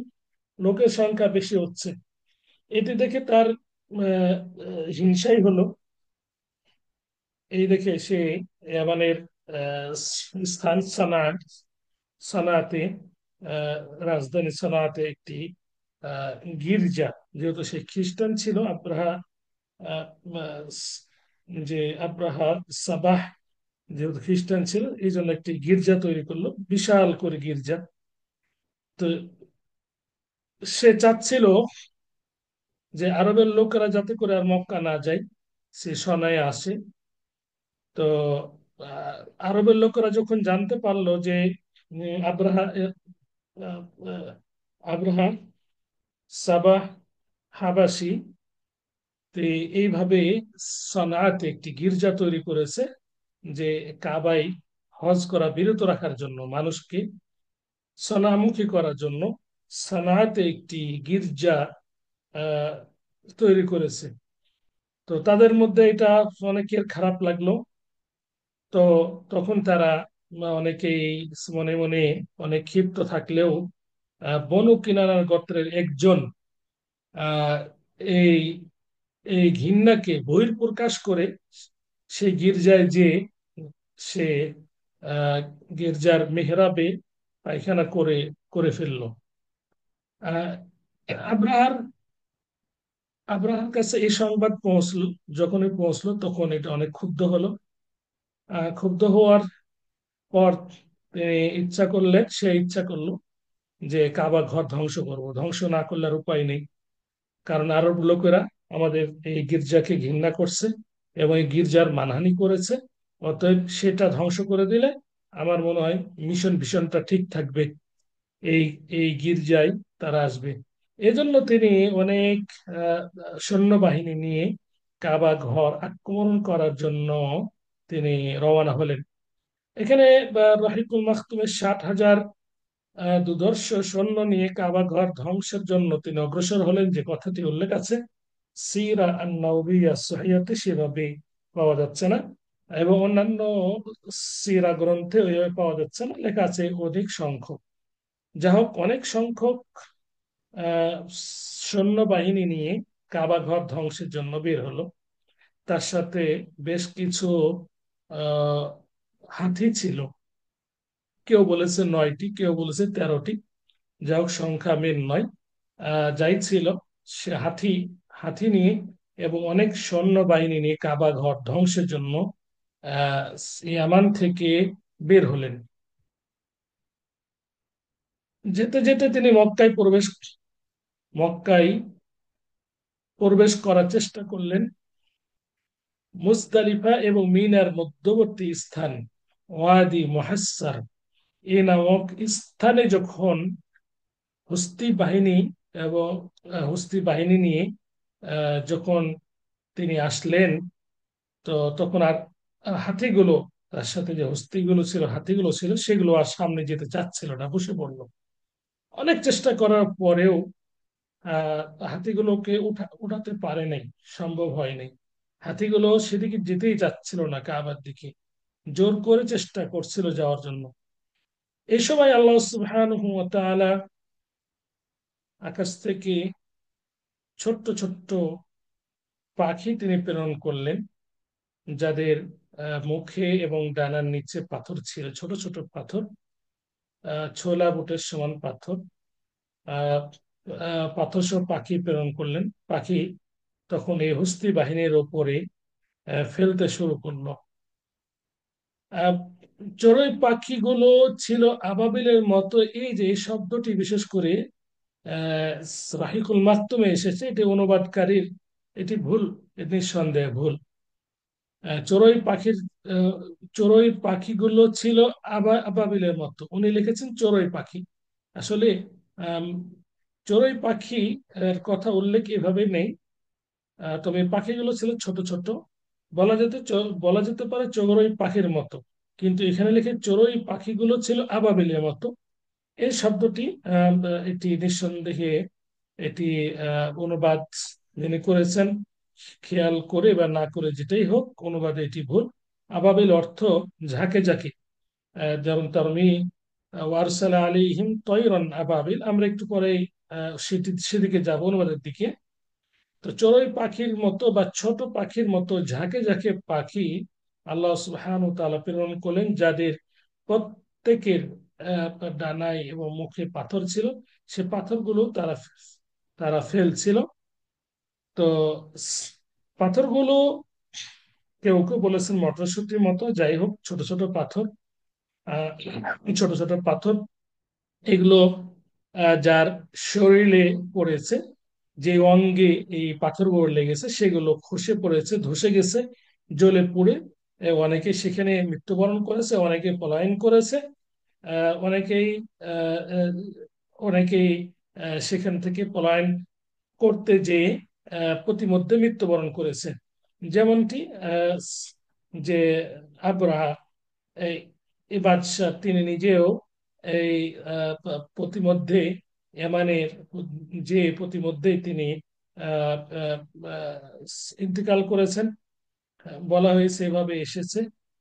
লোকের সংখ্যা বেশি হচ্ছে। এটি দেখে তার হিংসাই হলো। এই দেখে সে ইয়ামানের আহ, স্থান সানাতে, আহ, রাজধানী সানাতে একটি আহ, গির্জা, যেহেতু সে খ্রিস্টান ছিল, আব্রাহা আহ, আহ, যে আব্রাহা সাবাহ যেহেতু খ্রিস্টান ছিল, এই জন্য একটি গির্জা তৈরি করলো, বিশাল করে গির্জা। তো সে চাচ্ছিল যে আরবের লোকেরা যাতে করে আর মক্কা না যায়, সে সনায় আসে। তো আহ, আরবের লোকেরা যখন জানতে পারলো যে আব্রাহা আহ, আহ, আব্রাহা সাবাহ হাবাসি, তো এইভাবে সনাআতে একটি গির্জা তৈরি করেছে, যে কাবায় হজ করা বিরত রাখার জন্য, মানুষকে সনামুখী করার জন্য সনাআতে একটি গির্জা আহ, তৈরি করেছে। তো তাদের মধ্যে এটা অনেকের খারাপ লাগলো। তো তখন তারা অনেকেই মনে মনে অনেক ক্ষিপ্ত থাকলেও বনু কিনানার গোত্রের একজন আহ, এই এই ঘৃণাকে বহিঃপ্রকাশ করে সেই গির্জায় যে সে আহ, গির্জার মেহরাবে পায়খানা করে করে ফেললো। আহ, আব্রাহার আব্রাহার কাছে এই সংবাদ পৌঁছলো। যখনই পৌঁছলো তখন এটা অনেক ক্ষুব্ধ হলো। ক্ষুব্ধ হওয়ার পর তিনি ইচ্ছা করলো যে কাবা ঘর ধ্বংস করব, ধ্বংস না করলে আর উপায় নেই। কারণ আরব লোকেরা আমাদের এই গির্জাকে ঘৃণা করছে এবং এই গির্জার মানহানি করেছে। অতএব সেটা ধ্বংস করে দিলে আমার মনে হয় ভীষণটা ঠিক থাকবে। এই এই গির্জায় তারা আসবে। এজন্য তিনি অনেক আহ, সৈন্যবাহিনী নিয়ে কাবা ঘর আক্রমণ করার জন্য তিনি রওনা হলেন। এখানে রহিকুল মাখতুমের 60,000 দুর্ধর্ষ সৈন্য নিয়ে কাবা ঘর ধ্বংসের জন্য তিনি অগ্রসর হলেন, যে কথাটি উল্লেখ আছে সিরা আন নওবিয়া সহিহাতে, সেভাবে পাওয়া যাচ্ছে না। এবং অন্যান্য সিরা গ্রন্থে ওইভাবে পাওয়া যাচ্ছে না, লেখা আছে অধিক সংখ্যক। যা হোক, অনেক সংখ্যক আহ সৈন্যবাহিনী নিয়ে কাবা ঘর ধ্বংসের জন্য বের হলো। তার সাথে বেশ কিছু আহ হাতি ছিল। কেউ বলেছে 9টি, কেউ বলেছে 13টি। যা হোক, সংখ্যা মেন নয়। যাই ছিল, সে হাতি হাতি নিয়ে এবং অনেক সৈন্যবাহিনী নিয়ে কাবা ঘর ধ্বংসের জন্য আহ ইয়ামান থেকে বের হলেন। যেতে যেতে তিনি মক্কায় প্রবেশ করার চেষ্টা করলেন। মুজদালিফা এবং মিনার মধ্যবর্তী স্থান ওয়াদি মুহাসসার এ নামক স্থানে যখন হস্তি বাহিনী এবং হস্তি বাহিনী নিয়ে যখন তিনি আসলেন, তো তখন আর হাতিগুলো, তার সাথে যে হাতিগুলো ছিল, সেগুলো আর সামনে যেতে চাচ্ছিল না, বসে পড়লো। অনেক চেষ্টা করার পরেও আহ হাতিগুলোকে উঠাতে পারে নাই, সম্ভব হয় নাই। হাতিগুলো সেদিকে যেতেই চাচ্ছিল না, কাবার দিকে জোর করে চেষ্টা করছিল যাওয়ার জন্য। এই সময় আল্লাহ সুবহানাহু ওয়া তাআলা আকাশ থেকে ছোট্ট ছোট্ট পাখি তিনি প্রেরণ করলেন, যাদের মুখে এবং ডানার নিচে পাথর ছিল, ছোট ছোট পাথর, ছোলা বুটের সমান পাথর। আহ পাথর সহ পাখি প্রেরণ করলেন। পাখি তখন এই হস্তি বাহিনীর ওপরে ফেলতে শুরু করলো। আহ, চড়ুই পাখিগুলো ছিল আবাবিলের মতো। এই যে এই শব্দটি বিশেষ করে আহ রাহিকুল মাকতুমে এসেছে, এটি অনুবাদকারীর এটি ভুল, এটি নিঃসন্দেহে ভুল। চড়ুই পাখির আহ, চড়ুই পাখিগুলো ছিল আবাবিলের মতো, উনি লিখেছেন চড়ুই পাখি। আসলে আম, চড়ুই পাখি এর কথা উল্লেখ এভাবে নেই। তবে পাখিগুলো ছিল ছোট ছোট। বলা যেতে পারে চড়ুই পাখির মতো, কিন্তু এখানে লিখে চড়ুই পাখিগুলো ছিল আবাবিলের মতো। এই শব্দটি এটি নিঃসন্দেহে এটি অনুবাদ যিনি করেছেন, খেয়াল করে বা না করে যেটাই হোক, অনুবাদে এটি ভুল। আবাবিল অর্থ ঝাঁকে ঝাঁকে। যেমন তারমি ওয়ারসালা আলাইহিম তয়রান আবাবিল, আমরা একটু পরে সেদিকে যাব অনুবাদের দিকে। তো চড়ুই পাখির মতো বা ছোট পাখির মতো ঝাঁকে ঝাঁকে পাখি আল্লাহ সুবহানাহু ওয়া তাআলা প্রেরণ করলেন, যাদের প্রত্যেকের ডানায় এবং মুখে পাথর ছিল। সে পাথরগুলো তারা তারা ফেলছিল। তো পাথরগুলো কেউ কেউ বলেছেন মটরশুঁটির মতো, যাই হোক, ছোট ছোট পাথর। আহ, ছোট ছোট পাথর এগুলো যার শরীরে পড়েছে, যে অঙ্গে এই পাথরগুলো লেগেছে সেগুলো খসে পড়েছে, ধসে গেছে, জ্বলে পুড়ে অনেকে সেখানে মৃত্যুবরণ করেছে, অনেকে পলায়ন করেছে। অনেকেই আহ, আহ, অনেকেই সেখান থেকে পলায়ন করতে যেয়ে প্রতিমধ্যে মৃত্যুবরণ করেছে। যেমনটি যে আব্রাহা, এই এই বাদশাহ, তিনি নিজেও এই প্রতিমধ্যে ইয়ামানের যে প্রতিমধ্যেই তিনি আহ, আহ, আহ, ইন্তেকাল করেছেন। বলা হয়েছে, এভাবে এসেছে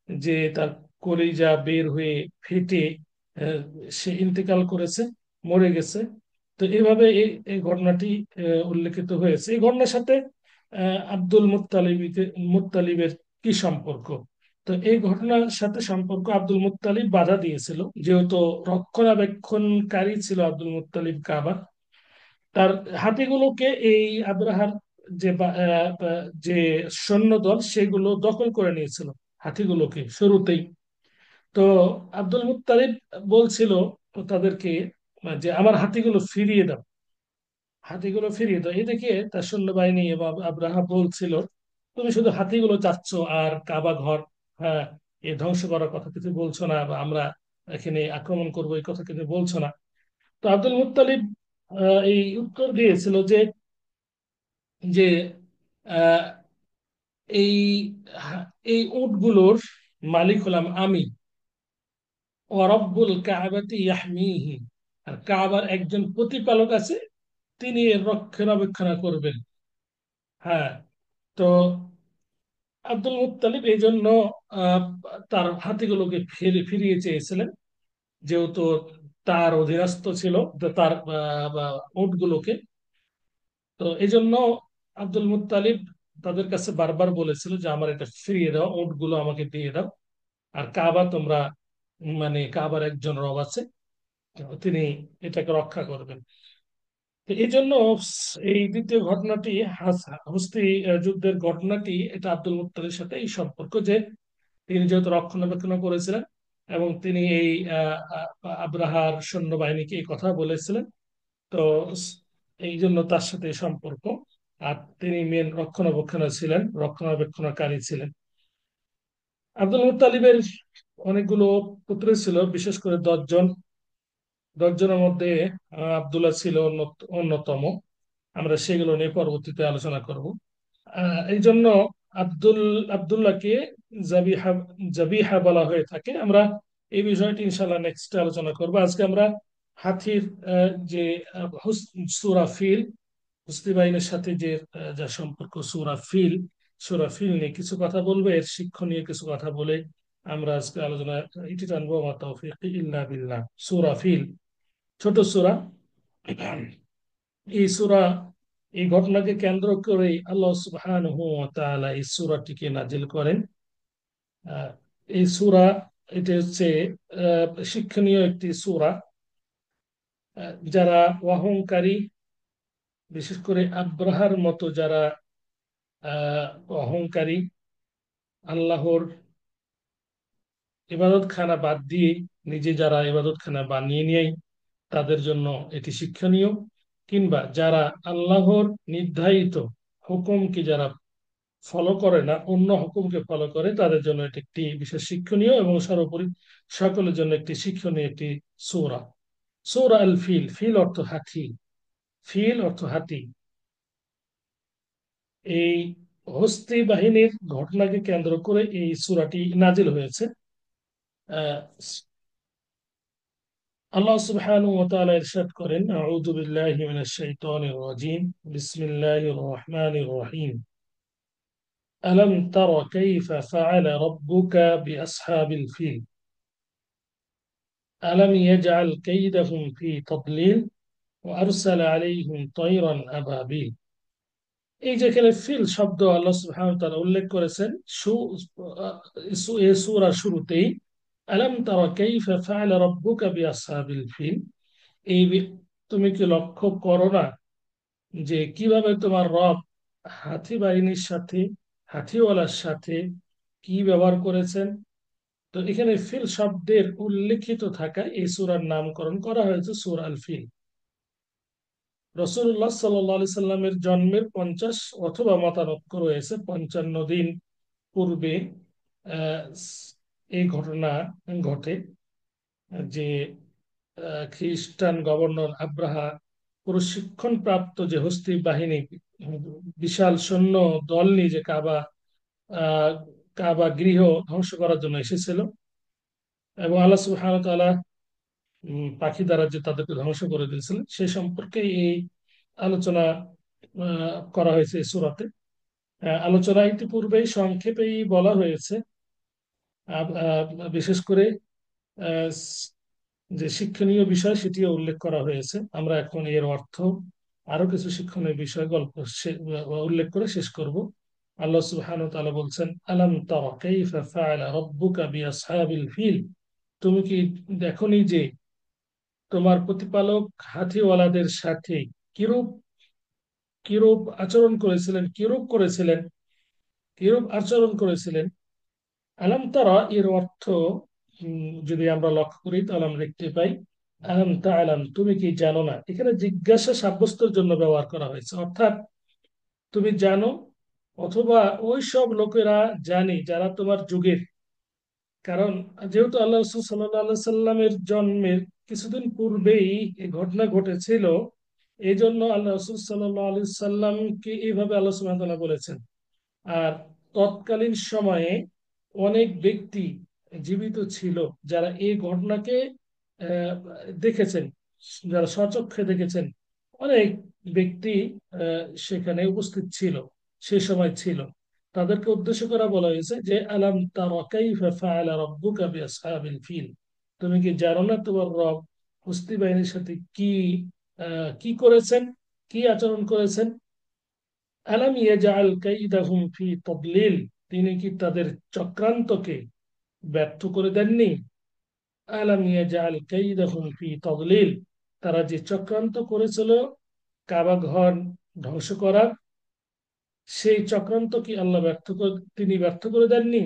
যে তার কলিজা বের হয়ে ফেটে আহ, সে ইন্তেকাল করেছে, মরে গেছে। তো এইভাবে এই এই ঘটনাটি উল্লেখিত হয়েছে। এই ঘটনার সাথে আব্দুল মুত্তালিবের কি সম্পর্ক? তো এই ঘটনার সাথে সম্পর্ক, আব্দুল মুত্তালিব বাধা দিয়েছিল, যেহেতু রক্ষণাবেক্ষণকারী ছিল আব্দুল মুত্তালিব কাবা। তার হাতিগুলোকে এই আব্রাহার যে সৈন্যদল সেগুলো দখল করে নিয়েছিল, হাতিগুলোকে শুরুতেই। তো আব্দুল মুত্তালিব বলছিল তাদেরকে যে আমার হাতিগুলো ফিরিয়ে দাও, হাতিগুলো ফিরিয়ে দাও। এদিকে তার সৈন্যবাহিনী এবং আব্রাহা বলছিল, তুমি শুধু হাতিগুলো চাচ্ছ আর কাবা ঘর, হ্যাঁ, এ ধ্বংস করার কথা কিছু বলছো না, বা আমরা এখানে আক্রমণ করবো এই কথা কিছু বলছো না। তো আব্দুল মুত্তালিব এই উত্তর দিয়েছিল যে যে আহ, এই এই উটগুলোর মালিক হলাম আমি, ও রব্বুল কাবাতি ইয়াহমিহি, আর কাবার একজন প্রতিপালক আছে, তিনি এর রক্ষণাবেক্ষণ করবেন। হ্যাঁ। তো আব্দুল মুত্তালিব এই জন্য আহ, তার হাতিগুলোকে ফিরিয়ে চেয়েছিলেন, যেহেতু তার অধীনস্থ ছিল, তার উটগুলোকে। তো এই জন্য আব্দুল মুত্তালিব তাদের কাছে বারবার বলেছিল যে আমার এটা ফিরিয়ে দাও, উটগুলো আমাকে দিয়ে দাও। আর কাবা তোমরা, মানে কাবার একজন রব আছে, তিনি এটাকে রক্ষা করবেন। তো এই জন্য এই দ্বিতীয় ঘটনাটি, হস্তি যুদ্ধের ঘটনাটি, এটা আব্দুল মুত্তালিবের সাথে এই সম্পর্ক, যে তিনি যেহেতু রক্ষণাবেক্ষণ করেছিলেন এবং তিনি এই আব্রাহার সৈন্যবাহিনীকে এই কথা বলেছিলেন। তো এই জন্য তার সাথে এই সম্পর্ক। আর তিনি মেন রক্ষণাবেক্ষণ ছিলেন, রক্ষণাবেক্ষণকারী ছিলেন। আব্দুল মুত্তালিবের অনেকগুলো পুত্র ছিল, বিশেষ করে 10 জন। 10 জনের মধ্যে আব্দুল্লাহ ছিল অন্যতম। আমরা সেগুলো নিয়ে পরবর্তীতে আলোচনা করব। এই জন্য আব্দুল আব্দুল্লাহকে জাবিহা জাবিহা বলা হয়ে থাকে। আমরা এই বিষয়টি ইনশাল্লাহ নেক্সট আলোচনা করব। আজকে আমরা হাতির যে সূরা ফিল, হস্তি বাহিনীর সাথে যে যা সম্পর্ক, সূরা ফিল নিয়ে কিছু কথা বলবো, এর শিক্ষণীয় কিছু কথা বলে আমরা আজকে আলোচনা ইতি টানবো। মা তাওফীক ইল্লা বিল্লাহ। সূরা ফিল, ছোট সূরা। এই সূরা, এই ঘটনাকে কেন্দ্র করে আল্লাহ সুবহানাহু ওয়া তাআলা এই সূরাটিকে নাজিল করেন। আহ, এই সূরা, এটা হচ্ছে শিক্ষণীয় একটি সূরা। যারা অহংকারী, বিশেষ করে আব্রাহার মতো যারা অহংকারী, আল্লাহর ইবাদতখানা বাদ দিয়ে নিজে যারা ইবাদতখানা বানিয়ে নেয়, তাদের জন্য এটি শিক্ষণীয়। কিংবা যারা আল্লাহর নির্ধারিত হুকুমকে যারা ফলো করে না, অন্য হুকুমকে ফলো করে, তাদের জন্য এটি একটি বিশেষ শিক্ষণীয়, এবং সর্বোপরি সকলের জন্য একটি শিক্ষণীয় একটি সূরা। সূরা আল ফিল, ফিল অর্থ হাতি, ফিল অর্থ হাতি। এই হস্তি বাহিনীর ঘটনাকে কেন্দ্র করে এই সূরাটি নাজিল হয়েছে। আহ, আল্লাহ সুবহানাহু ওয়া তাআলা ইরশাদ করেন, আউযু বিল্লাহি মিনাশ শাইতানির রাজীম, বিসমিল্লাহির রহমানির রহিম। আলাম তারা কাইফা ফাআলা রাব্বুকা বিআসহাবিল ফিল আলাম ইয়াজআল কাইদাহুম ফি তাদলিল ওয়া আরসালা আলাইহিম তায়রান আবাবিল। এই যেখানে ফিল শব্দ আল্লাহ সুবহানাহু ওয়া তাআলা উল্লেখ করেছেন এই সূরার শুরুতেই, আলাম তারা কাইফা ফাআলা রাব্বুকা বিআসহাবিল ফিল। এই তুমি কি লক্ষ্য করো না যে কিভাবে তোমার রব হাতি বাহিনীর সাথে, হাতিওয়ালার সাথে কি ব্যবহার করেছেন। তো এখানে ফিল শব্দের উল্লেখিত থাকা এই সূরার নামকরণ করা হয়েছে সূরা আল ফিল। রসুল্লাহ সাল্লামের জন্মের 50 অথবা মতানক্য রয়েছে 55 দিন পূর্বে আহ, এই ঘটনা ঘটে, যে খ্রিস্টান গভর্নর আব্রাহা প্রশিক্ষণ প্রাপ্ত যে হস্তী বাহিনী, বিশাল সৈন্য দল নিয়ে যে আহ, কাবা গৃহ ধ্বংস করার জন্য এসেছিল, এবং আল্লাহ সুবহানাহু ওয়া তাআলা পাখি দ্বারা যে তাদেরকে ধ্বংস করে দিয়েছিলেন সে সম্পর্কে এই আলোচনা করা হয়েছে এই সূরাতে। আলোচনা ইতিপূর্বেই সংক্ষেপেই বলা হয়েছে। বিশেষ করে আহ, যে শিক্ষণীয় বিষয় সেটিও উল্লেখ করা হয়েছে। আমরা এখন এর অর্থ আরো কিছু শিক্ষণীয় বিষয় গল্প উল্লেখ করে শেষ করব। আল্লাহ সুবহানাহু ওয়া তাআলা বলছেন, আলাম তারা কাইফা ফাআলা রাব্বুকা বিআসহাবিল ফিল। তুমি কি দেখনি যে তোমার প্রতিপালক হাতিওয়ালাদের সাথে কিরূপ কিরূপ আচরণ করেছিলেন, কিরূপ আচরণ করেছিলেন। আলাম তারা এর অর্থ যদি আমরা লক্ষ্য করি তাহলে আমরা দেখতে পাই, আলাম তাআলাম তুমি কি জানো না, এখানে জিজ্ঞাসা সাব্যস্তের জন্য ব্যবহার করা হয়েছে। অর্থাৎ তুমি জানো, অথবা ওই সব লোকেরা জানে যারা তোমার যুগের। কারণ যেহেতু আল্লাহ রসুল সাল্লাহ সাল্লামের জন্মের কিছুদিন পূর্বেই এই ঘটনা ঘটেছিল, এই জন্য আল্লাহ রসুল সাল্লাহ আলি সাল্লামকে এইভাবে আল্লাহ সুবহানাহু ওয়া তাআলা বলেছেন। আর তৎকালীন সময়ে অনেক ব্যক্তি জীবিত ছিল যারা এই ঘটনাকে আহ, দেখেছেন, যারা স্বচক্ষে দেখেছেন। অনেক ব্যক্তি সেখানে উপস্থিত ছিল, সে সময় ছিল। তাদেরকে উদ্দেশ্য করা বলা হয়েছে যে আলাম তারা কাইফা ফাআলা রাব্বুকা বিআসহাবিল ফিল। তুমি কি জানো না তোমার রব হস্তী বাহিনীর সাথে কি করেছেন, কি আচরণ করেছেন। আলাম ইয়াজআল কাইদাহুম ফি তাদলিল। তিনি কি তাদের চক্রান্তকে ব্যর্থ করে দেননি। আলাম ইয়াজআল কাইদাহুম ফি তাদলিল। তারা যে চক্রান্ত করেছিল কাবা ঘর ধ্বংস করার, সেই চক্রান্ত কি আল্লাহ তিনি ব্যর্থ করে দেননি।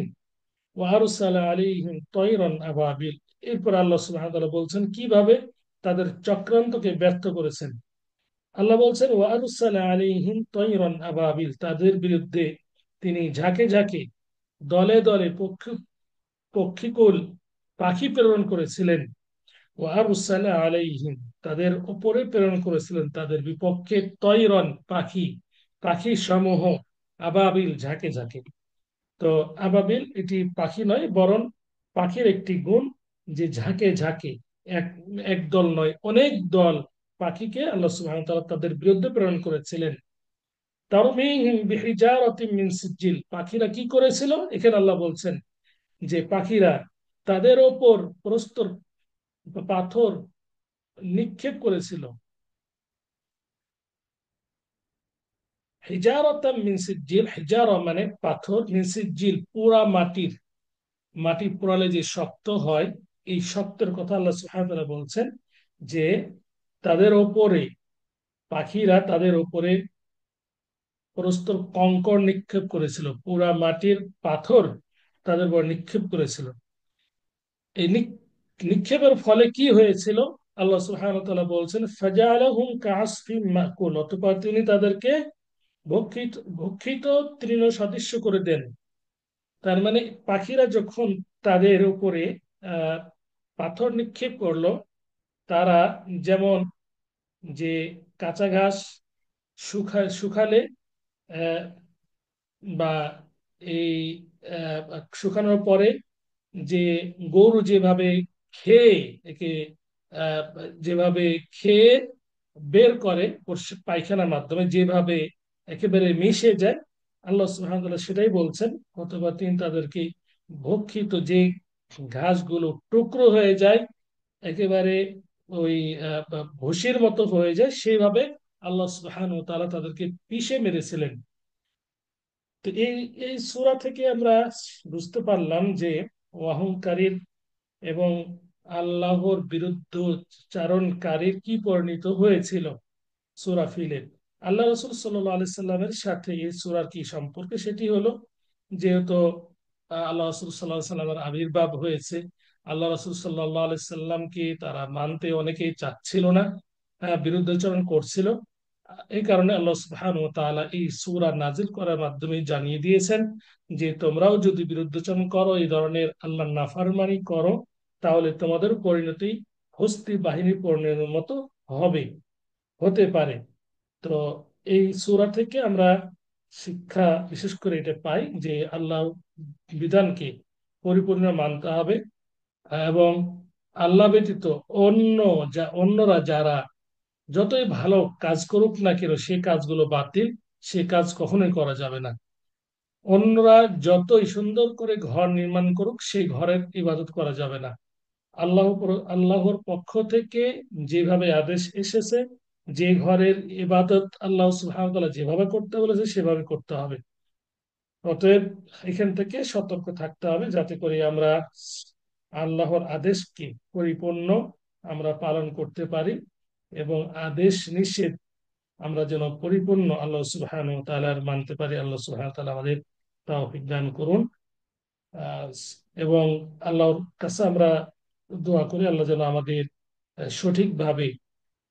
ওয়া আরসালা আলাইহিম তয়রান আবাবিল। এরপর আল্লাহ সুবহানাহু ওয়া তাআলা বলছেন কিভাবে তাদের চক্রান্তকে ব্যর্থ করেছেন। আল্লাহ বলছেন ওয়া আরসালা আলাইহিম তয়রান আবাবিল, তাদের বিরুদ্ধে তিনি ঝাঁকে ঝাঁকে, দলে দলে পক্ষিকুল পাখি প্রেরণ করেছিলেন। ও আরসালা আলাইহিম, তাদের উপরে প্রেরণ করেছিলেন, তাদের বিপক্ষে তয়রন পাখি, পাখি সমূহ, আবাবিল ঝাঁকে ঝাঁকে। তো আবাবিল এটি পাখি নয়, বরং পাখির একটি গুণ যে ঝাঁকে ঝাঁকে, এক এক দল নয়, অনেক দল পাখিকে আল্লাহ সুবহানাহু ওয়া তাআলা তাদের বিরুদ্ধে প্রেরণ করেছিলেন। তারমিহিম বিহিজারাতিম মিন সিজ্জিল, পাখিরা কি করেছিল এখানে আল্লাহ বলছেন যে পাখিরা তাদের ওপর প্রস্তর পাথর নিক্ষেপ করেছিল। হিজারাতাম মিন সিজ্জিল, হিজারা মানে পাথর, মিন সিজ্জিল পুরা মাটির, মাটি পোড়ালে যে শক্ত হয়, এই শক্তের কথা আল্লাহ সুবহানাহু ওয়া তাআলা বলছেন যে তাদের ওপরে, পাখিরা তাদের ওপরে প্রস্তর কঙ্কর নিক্ষেপ করেছিল, পুরা মাটির পাথর তাদের উপর নিক্ষেপ করেছিল। এই নিক্ষেপের ফলে কি হয়েছিল আল্লাহ সুবহানাহু ওয়া তাআলা বলছেন, ফাজালাহুম কাআসফিম মাকুল, অতঃপর তিনি তাদেরকে ভক্ষিত ভক্ষিত তৃণ সদৃশ্য করে দেন। তার মানে পাখিরা যখন তাদের উপরে আহ, পাথর নিক্ষেপ করলো, তারা যেমন যে কাঁচা ঘাস শুকালে আহ, বা এই শুকানোর পরে যে গরু যেভাবে খেয়ে একে আহ, যেভাবে খেয়ে বের করে পায়খানার মাধ্যমে, যেভাবে একেবারে মিশে যায়, আল্লাহ সুবহানাহু ওয়া তাআলা সেটাই বলছেন। অথবা তিনি তাদেরকে ভক্ষিত যে ঘাসগুলো টুকরো হয়ে যায়, একেবারে ওই ভুসির মতো হয়ে যায়, সেইভাবে আল্লাহ সুবহানাহু ওয়া তাআলা তাদেরকে পিষে মেরেছিলেন। তো এই এই সূরা থেকে আমরা বুঝতে পারলাম যে অহংকারীর এবং আল্লাহর বিরুদ্ধচারণকারীর কি পরিণত হয়েছিল সূরা ফিলের। আল্লাহ রসুল সাল্লাল্লাহু আলাইহি সাল্লামের সাথে এই সূরার কি সম্পর্কে, সেটি হলো যেহেতু আল্লাহ রসুল সাল্লাল্লাহু আলাইহি সাল্লামের আবির্ভাব হয়েছে, আল্লাহ রসুল সাল্লাল্লাহু আলাইহি সাল্লামকে তারা মানতে অনেকেই চাচ্ছিল না, বিরুদ্ধাচরণ করছিল। এই কারণে আল্লাহ সুবহানাহু ওয়া তাআলা এই সূরা নাজিল করার মাধ্যমে জানিয়ে দিয়েছেন যে তোমরাও যদি বিরুদ্ধাচরণ করো, এই ধরনের আল্লাহর নাফরমানি করো, তাহলে তোমাদের পরিণতি হস্তি বাহিনীর পরিণতির মতো হবে, হতে পারে। তো এই সূরা থেকে আমরা শিক্ষা বিশেষ করে এটা পাই যে আল্লাহ বিধানকে পরিপূর্ণ মানতে হবে, এবং আল্লাহ ব্যতীত অন্যরা যারা যতই ভালো কাজ করুক না কেন সেই কাজগুলো বাতিল, সে কাজ কখনোই করা যাবে না। অন্যরা যতই সুন্দর করে ঘর নির্মাণ করুক সেই ঘরের ইবাদত করা যাবে না। আল্লাহর পক্ষ থেকে যেভাবে আদেশ এসেছে, যে ঘরের ইবাদত আল্লাহ সুবহানাহু ওয়া তাআলা যেভাবে করতে বলেছে সেভাবে করতে হবে। অতএব এখান থেকে সতর্ক থাকতে হবে যাতে করে আমরা আল্লাহর আদেশকে পরিপূর্ণ আমরা পালন করতে পারি, এবং আদেশ নিষেধ আমরা যেন পরিপূর্ণ আল্লাহ সুবহানাহু ওয়া তাআলার মানতে পারি। আল্লাহ সুবহানাহু ওয়া তাআলা আমাদের তৌফিক দান করুন। আহ, এবং আল্লাহর কাছে আমরা দোয়া করি আল্লাহ যেন আমাদের সঠিকভাবে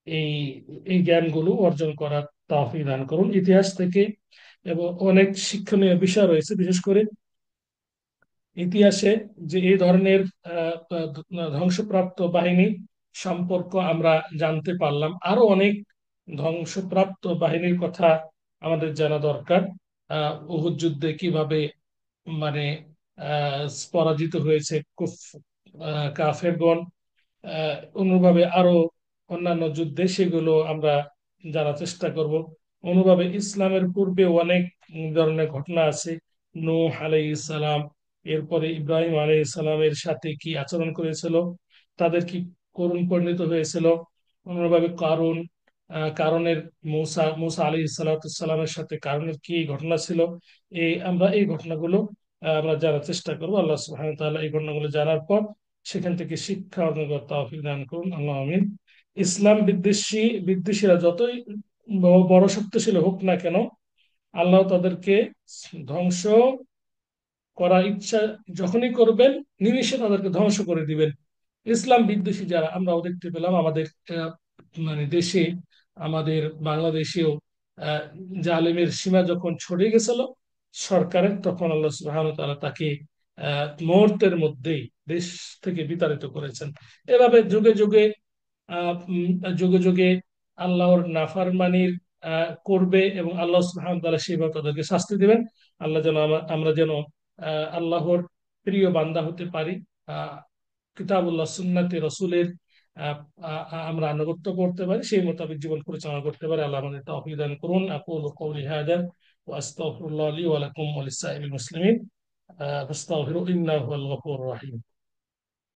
এই এই জ্ঞানগুলো অর্জন করার তৌফিক দান করুন। ইতিহাস থেকে এবং অনেক শিক্ষণীয় বিষয় রয়েছে, বিশেষ করে ইতিহাসে যে এই ধরনের ধ্বংসপ্রাপ্ত বাহিনী সম্পর্ক আমরা জানতে পারলাম। আরো অনেক ধ্বংসপ্রাপ্ত বাহিনীর কথা আমাদের জানা দরকার। উহুদ যুদ্ধে কিভাবে মানে পরাজিত হয়েছে কাফেরগণ, অনুভাবে আরো অন্যান্য যুদ্ধে, সেগুলো আমরা জানার চেষ্টা করব। অনুভাবে ইসলামের পূর্বে অনেক ধরনের ঘটনা আছে। নূহ আলাইহিস সালাম, এরপরে ইব্রাহিম আলাইহিস সালামের সাথে কি আচরণ করেছিল, তাদের কি করুণ পরিণত হয়েছিল। অনুভাবে কারণের মূসা মূসা আলাইহিস সালামের সাথে কারণের কি ঘটনা ছিল, আমরা এই ঘটনাগুলো আমরা জানার চেষ্টা করবো। আল্লাহ সুবহানাহু ওয়া তাআলা এই ঘটনাগুলো জানার পর সেখান থেকে শিক্ষা অর্জন করতে তৌফিক দান করুন, আল্লাহ আমিন। ইসলাম বিদ্বেষীরা যতই বড় শক্তিশালী হোক না কেন, আল্লাহ তাদেরকে ধ্বংস করার ইচ্ছা যখনই করবেন, নিমিষে তাদেরকে ধ্বংস করে দিবেন। ইসলাম বিদ্বেষী যারা, আমরাও দেখতে পেলাম আমাদের মানে দেশে, আমাদের বাংলাদেশেও আহ, জালেমের সীমা যখন ছড়িয়ে গেছিল সরকারের, তখন আল্লাহ সুবহানাহু ওয়া তাআলা তাকে মুহূর্তের মধ্যেই দেশ থেকে বিতাড়িত করেছেন। এভাবে যুগে যুগে যুগে যুগে আল্লাহর নাফরমানির করবে, এবং আল্লাহ সুবহানাহু ওয়া তাআলা সেভাবে তাদেরকে শাস্তি দিবেন। আল্লাহ যেন আমরা যেন আল্লাহর প্রিয় বান্দা হতে পারি, আহ কিতাবুল্লাহ সুন্নাতে রসুলের আহ, আমরা আনুগত্য করতে পারি, সেই মোতাবেক জীবন পরিচালনা করতে পারি। আল্লাহ আমাদের তৌফিক দান করুন। আকুলু কওলি হাযা ওয়া আস্তাগফিরুল্লাহ লি ওয়া লাকুম ওয়া লিসাইরিল মুসলিমিন ফাস্তাগফিরু ইন্নাহু হুয়াল গফুরুর রহিম।